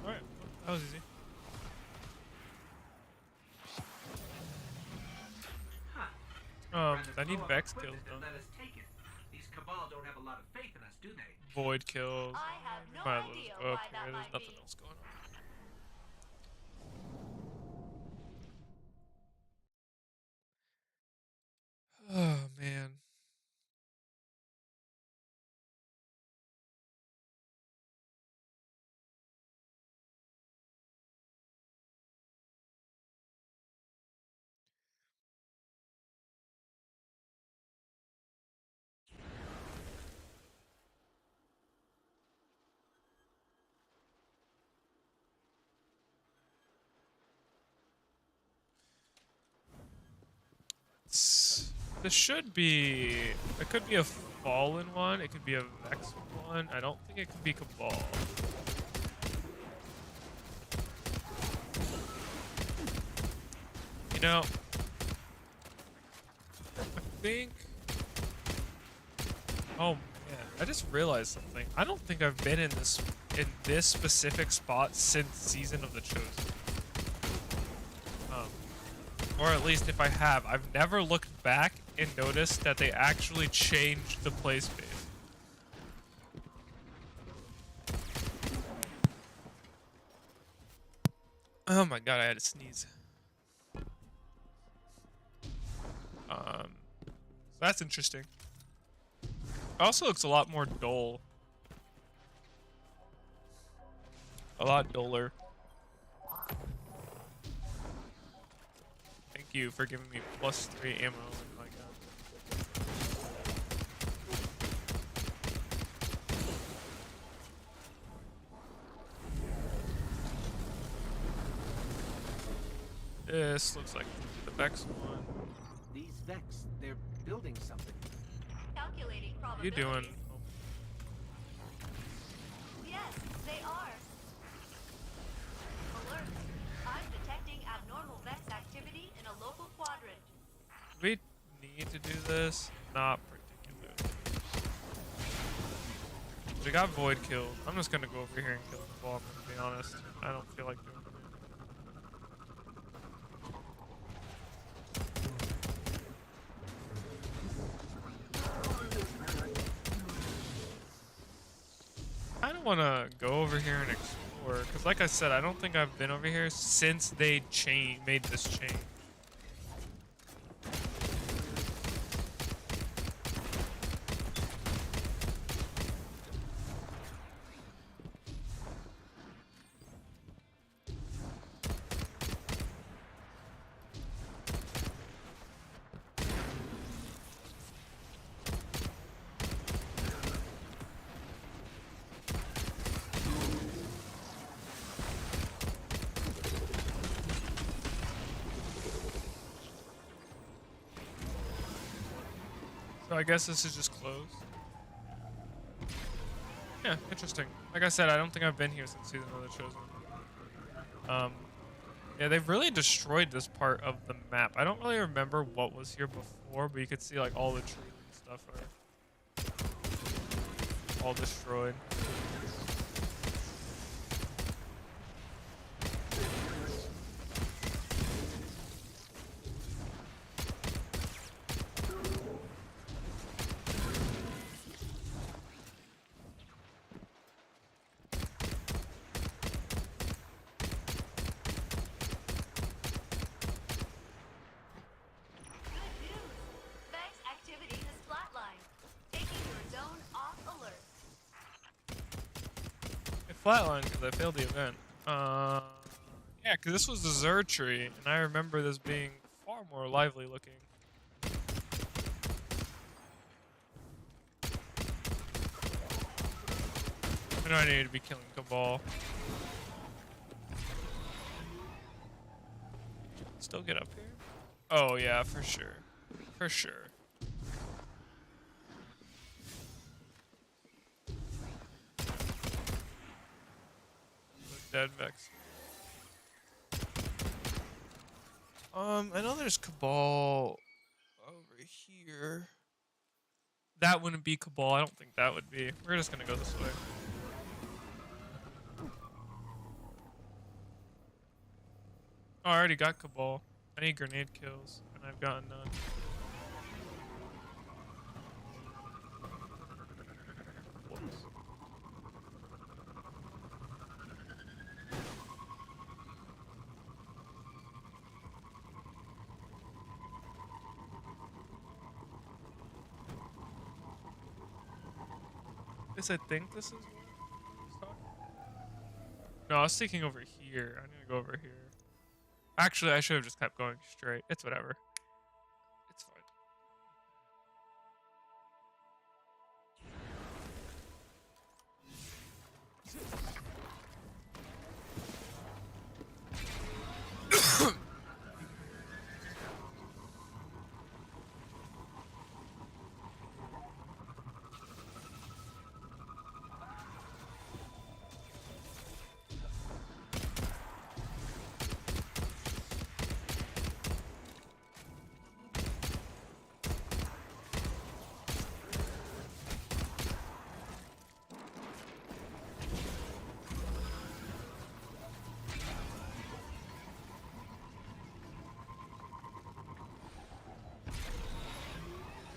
Alright, that was easy. I need Vex kills though. These Cabal don't have a lot of faith in us, do they? Void kills. I have no Might as well idea just go up why that here. There's might nothing be. else going on. Oh man. This should be. It could be a Fallen one. It could be a Vex one. I don't think it could be Cabal. You know, I think. Oh man, I just realized something. I don't think I've been in this specific spot since Season of the Chosen. Or at least if I have, I've never looked back and noticed that they actually changed the play space. Oh my god, I had to sneeze. That's interesting. It also looks a lot more dull. A lot duller. Thank you for giving me +3 ammo. Oh my god. This looks like the Vex one. These Vex, they're building something. Calculating What are you probabilities. doing? Yes, they are. Alert. I'm detecting abnormal Vex activity in a local quadrant. Do we need to do this? Not particularly. We got Void killed. I'm just gonna go over here and kill the ball, to be honest. I don't feel like doing it. I don't want to go over here and explore, because like I said, I don't think I've been over here since they made this change. So I guess this is just closed. Yeah, interesting. Like I said, I don't think I've been here since Season of the Chosen. Yeah, they've really destroyed this part of the map. I don't really remember what was here before, but you could see like all the trees and stuff are all destroyed. Good news. Vex activity has flatlined, taking your zone off alert. It flatlined because I failed the event. Yeah, because this was the Xur tree, and I remember this being far more lively looking. I know I need to be killing Cabal. Still get up here? Oh yeah, for sure. For sure. Dead Vex. I know there's Cabal over here. That wouldn't be Cabal. I don't think that would be. We're just gonna go this way. Oh, I already got Cabal. I need grenade kills, and I've gotten none. Whoops. I think this is what he's talking about. No, I was thinking over here. I need to go over here. Actually, I should have just kept going straight. It's whatever. It's fine.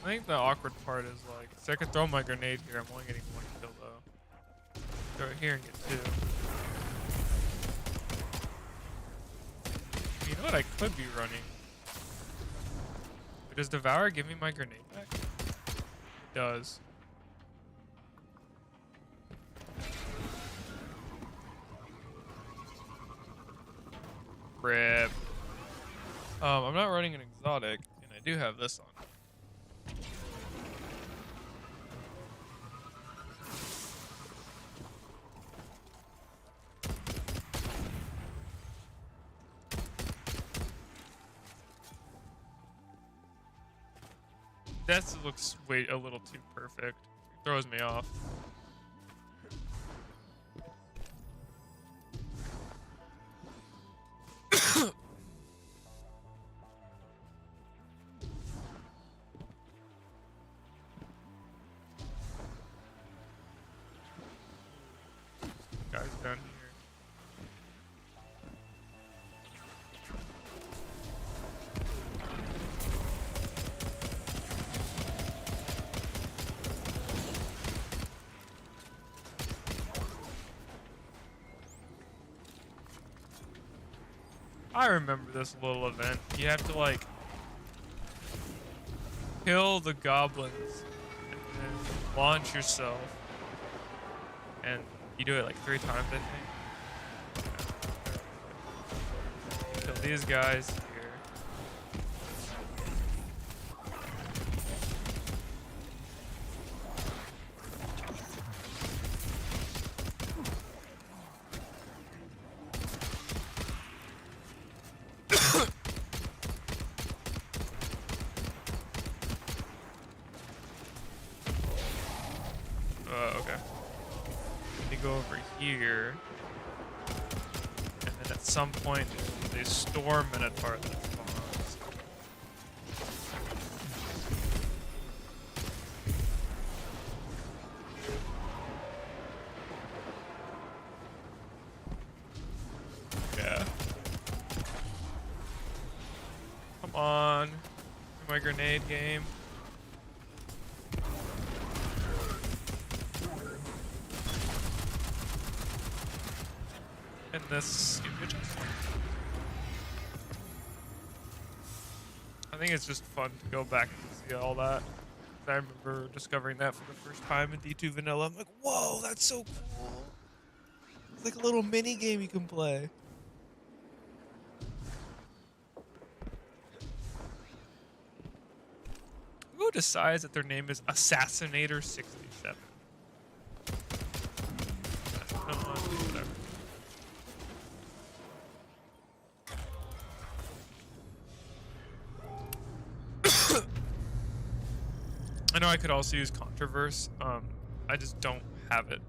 I think the awkward part is like, so I could throw my grenade here. I'm only getting one kill though. Throw it here and get two. You know what I could be running? Does Devour give me my grenade back? It does. Rip. I'm not running an exotic, and I do have this on. That looks a little too perfect. It throws me off. Guys down here. I remember this little event. You have to like kill the goblins and then launch yourself. And you do it like 3 times, I think. Kill these guys here. Okay. Let me go over here. And then at some point, is a storm minotaur that spawns. Yeah. Come on. My grenade game. And this. I think it's just fun to go back and see all that. I remember discovering that for the first time in D2 Vanilla. I'm like, whoa, that's so cool. It's like a little mini game you can play. Who decides that their name is Assassinator 67? No, whatever. I know I could also use Controverse. I just don't have it.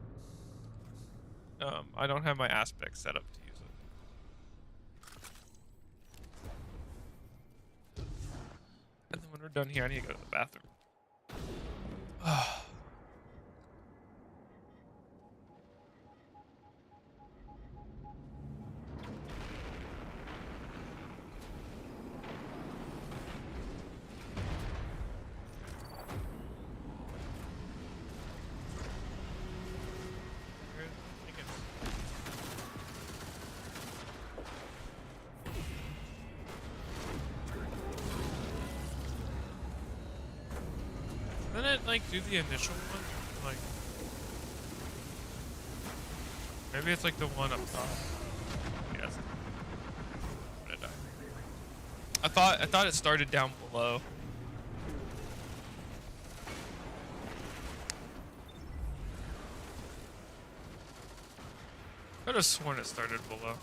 I don't have my aspect set up to use it. And then when we're done here, I need to go to the bathroom. Didn't it like do the initial one? Like maybe it's like the one up top. Yes. I'm gonna die. I thought it started down below. I could have sworn it started below.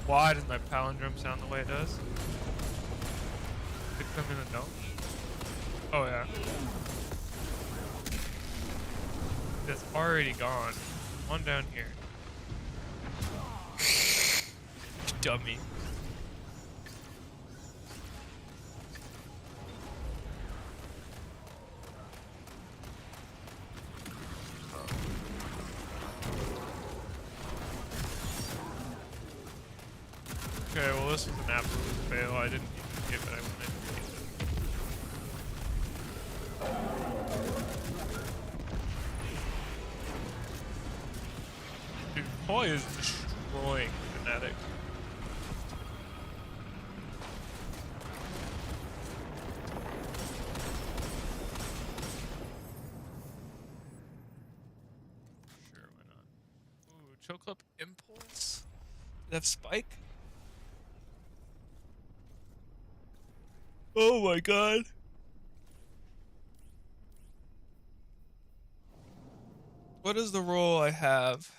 Why does my palindrome sound the way it does? Did it come in a note? Oh yeah. It's already gone. One down here. Dummy. Okay, well this was an absolute fail. I didn't even give it. I wanted to give it. Dude, Koi is destroying Fnatic. Sure, why not? Ooh, choke up impulse? Did it have spike? Oh my god. What is the role I have?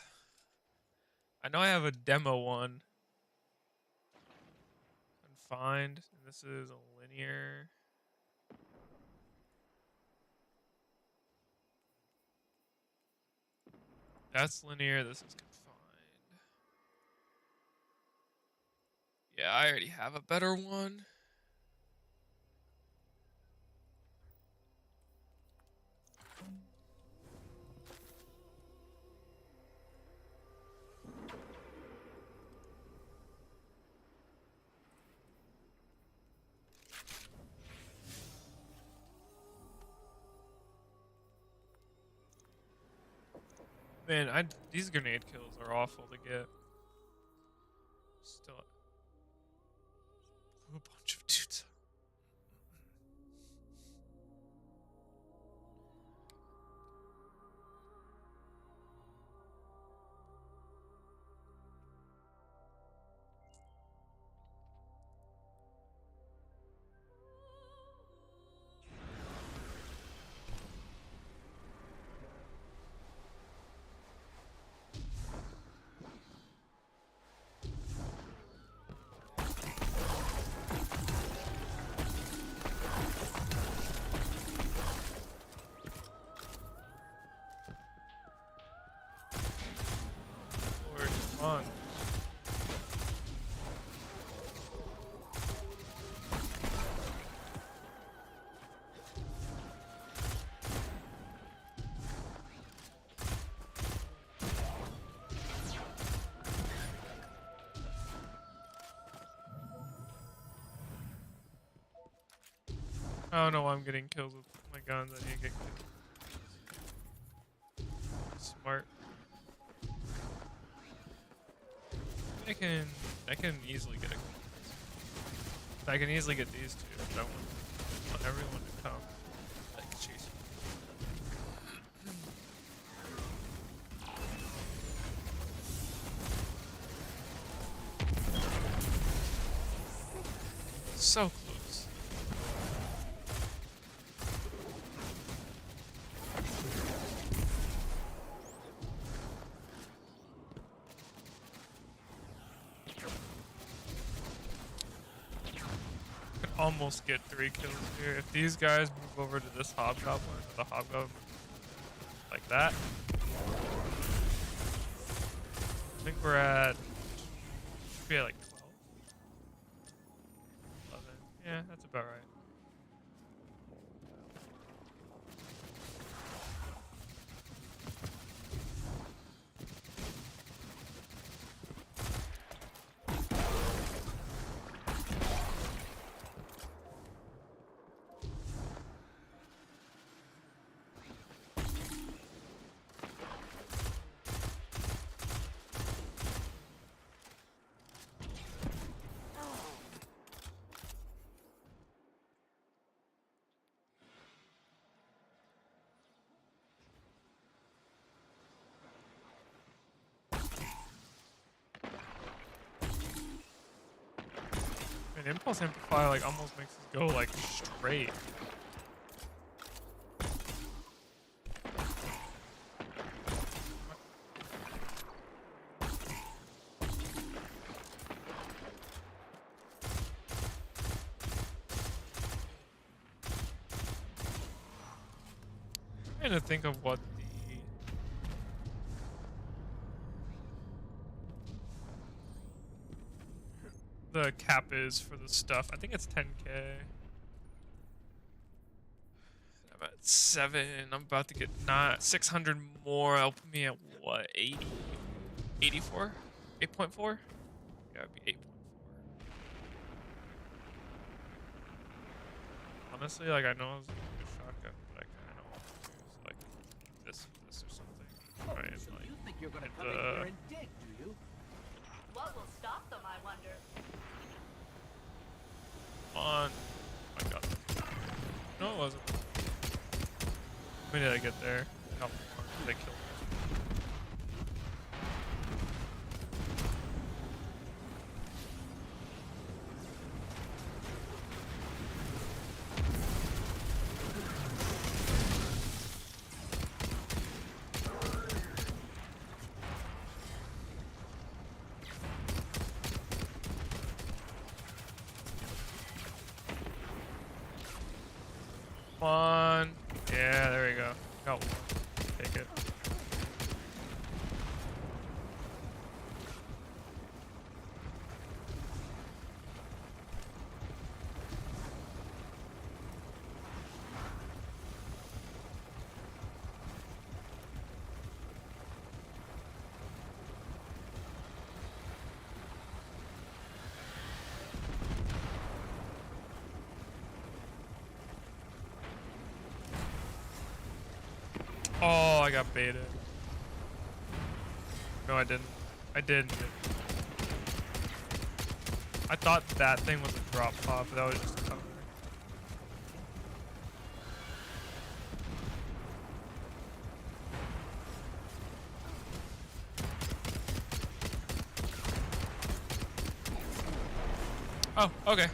I know I have a demo one. Confined. And this is a linear. That's linear. This is confined. Yeah, I already have a better one. Man, these grenade kills are awful to get. Still, a bunch of dudes. I don't know why I'm getting kills with my guns. I need to get kills. Smart. I can easily get a kill. I can easily get these two, but I want everyone to come. Like, jeez. So close. Could almost get 3 kills here. If these guys move over to this hobgoblin, the hobgoblin like that. I think we're at, should be at like 12. 11. Yeah, that's about right. An impulse amplifier like almost makes us go like straight. I'm trying to think of what the cap is for the stuff. I think it's 10k. I'm at 7. I'm about to get 600 more. That'll put me at what? 80? 84? 8.4? Yeah, it'd be 8.4. Honestly, like I know I was a good shotgun, but I kind of want to use like this or something. Right, So like, you think you're gonna come in here and dig, do you? What will stop them, I wonder? on. Oh my god. No, it wasn't. How many did I get there? A couple more. They killed me. Come on. Yeah, there we go. Got one. Take it. Oh, I got baited. No, I didn't. I didn't. I thought that thing was a drop pod, but that was just a cover. Oh, okay.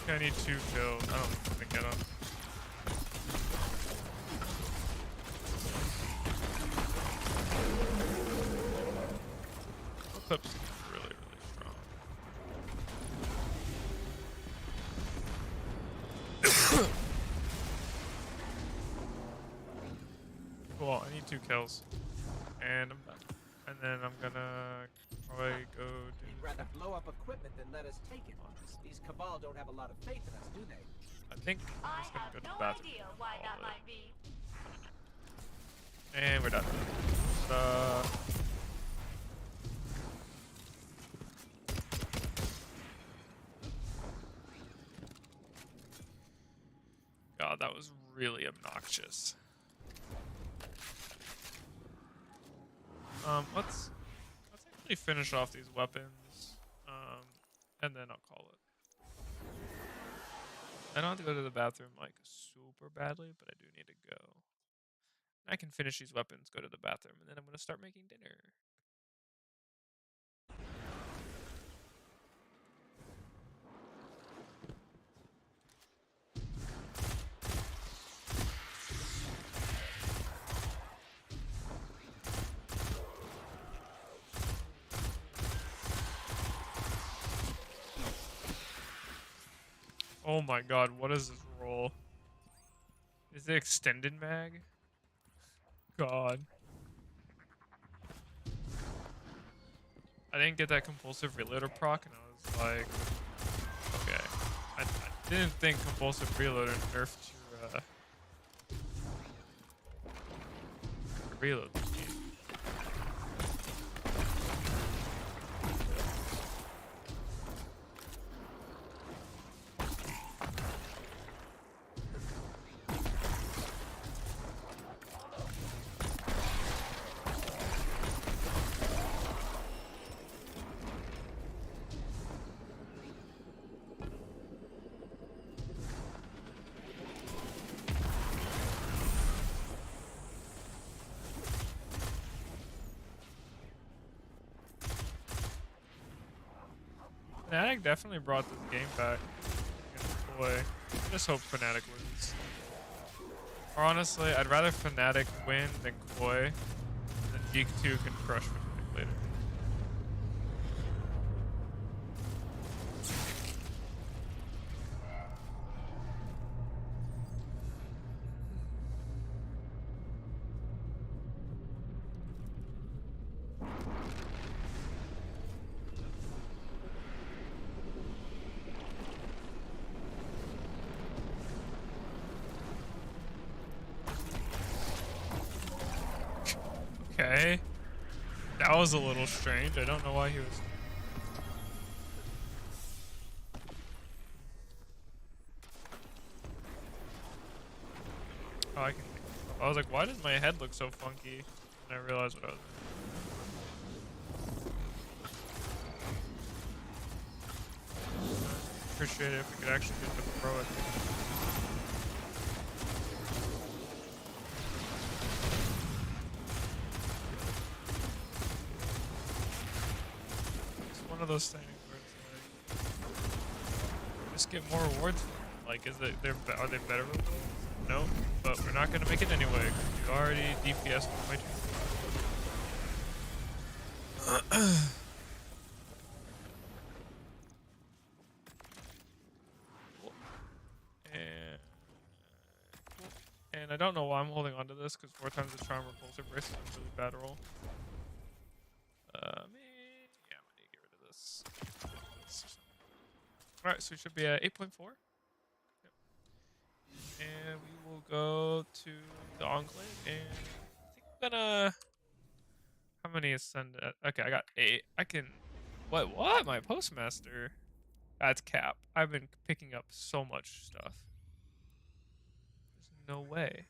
I need 2 kills. I don't think I can get him. clip seems really, really strong. Cool, I need 2 kills. And I'm done. And then I'm gonna probably go do... You'd rather blow up equipment than let us take it. These Cabal don't have a lot of faith in us, do they? I think I'm I just gonna have go to no the bathroom. idea why Call that it. might be. And we're done. God, that was really obnoxious. Let's actually finish off these weapons, and then I'll call it. I don't have to go to the bathroom like super badly, but I do need to go. I can finish these weapons, go to the bathroom, and then I'm gonna start making dinner. Oh my god, what is this roll? Is it extended mag? God. I didn't get that compulsive reloader proc, and I was like, okay. I didn't think compulsive reloader nerfed your reload speed. Fnatic definitely brought this game back against Koi. I just hope Fnatic wins. Or honestly, I'd rather Fnatic win than Koi, and then Geek 2 can crush Fnatic later. Okay. That was a little strange. I don't know why he was... Oh, I can... I was like, why does my head look so funky? And I realized what I was... Appreciate it if we could actually get the pro at It's one of those things where it's like, just get more rewards for it. Like, are they better rewards? No, but we're not gonna make it anyway. You already DPS with my team. And I don't know why I'm holding on to this because 4 times the charm repulsive brace is a really bad roll. Yeah, I'm gonna get rid of this. Alright, so we should be at 8.4. Yep. And we will go to the Enclave, and I think I'm gonna... How many ascend? Okay, I got 8. I can... What? My Postmaster? That's cap. I've been picking up so much stuff. There's no way.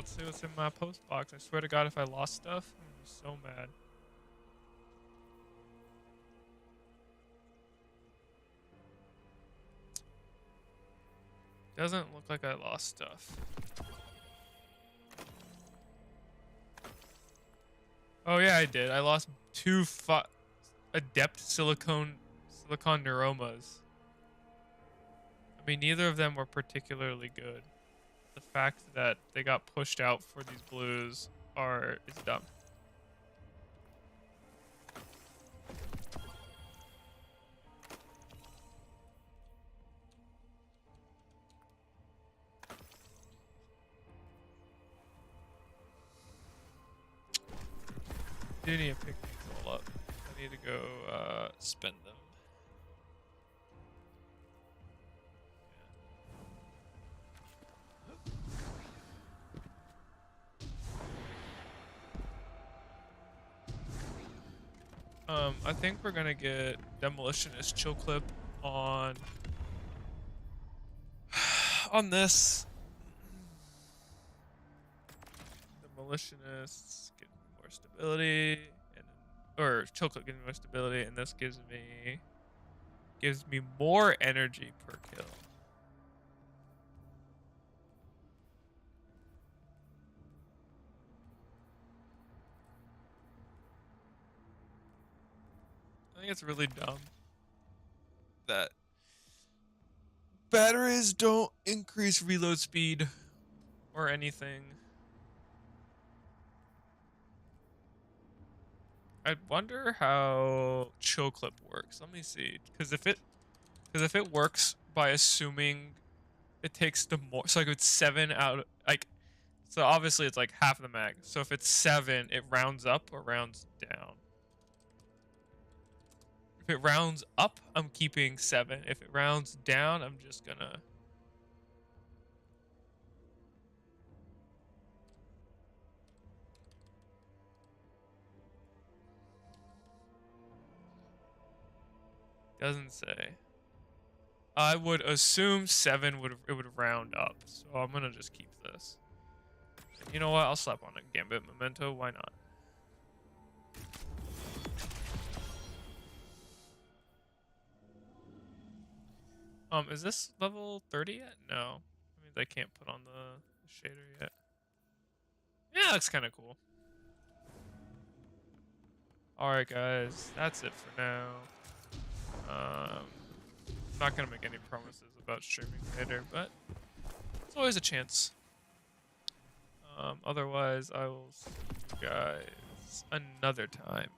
let's see what's in my post box. I swear to God, if I lost stuff, I'm gonna be so mad. Doesn't look like I lost stuff. Oh yeah, I did. I lost two adept silicon neuromas. I mean, neither of them were particularly good. The fact that they got pushed out for these blues is dumb. Do need to pick these all up. I need to go spend them. I think we're gonna get Demolitionist chill clip on this. Demolitionists get more stability, or chill clip gives me more stability, and this gives me more energy per kill. I think it's really dumb that batteries don't increase reload speed or anything. I wonder how chill clip works. Let me see, because if it works by assuming it takes the more, so like it's 7 out, like, so obviously it's like half the mag. So if it's 7, it rounds up or rounds down. If it rounds up, I'm keeping 7. If it rounds down, I'm just gonna. Doesn't say. I would assume 7 would round up, so I'm gonna just keep this. And you know what? I'll slap on a Gambit Memento. Why not? Is this level 30 yet? No. That means I can't put on the shader yet. Yeah, that looks kind of cool. Alright, guys. That's it for now. I'm not going to make any promises about streaming later, but it's always a chance. Otherwise, I will see you guys another time.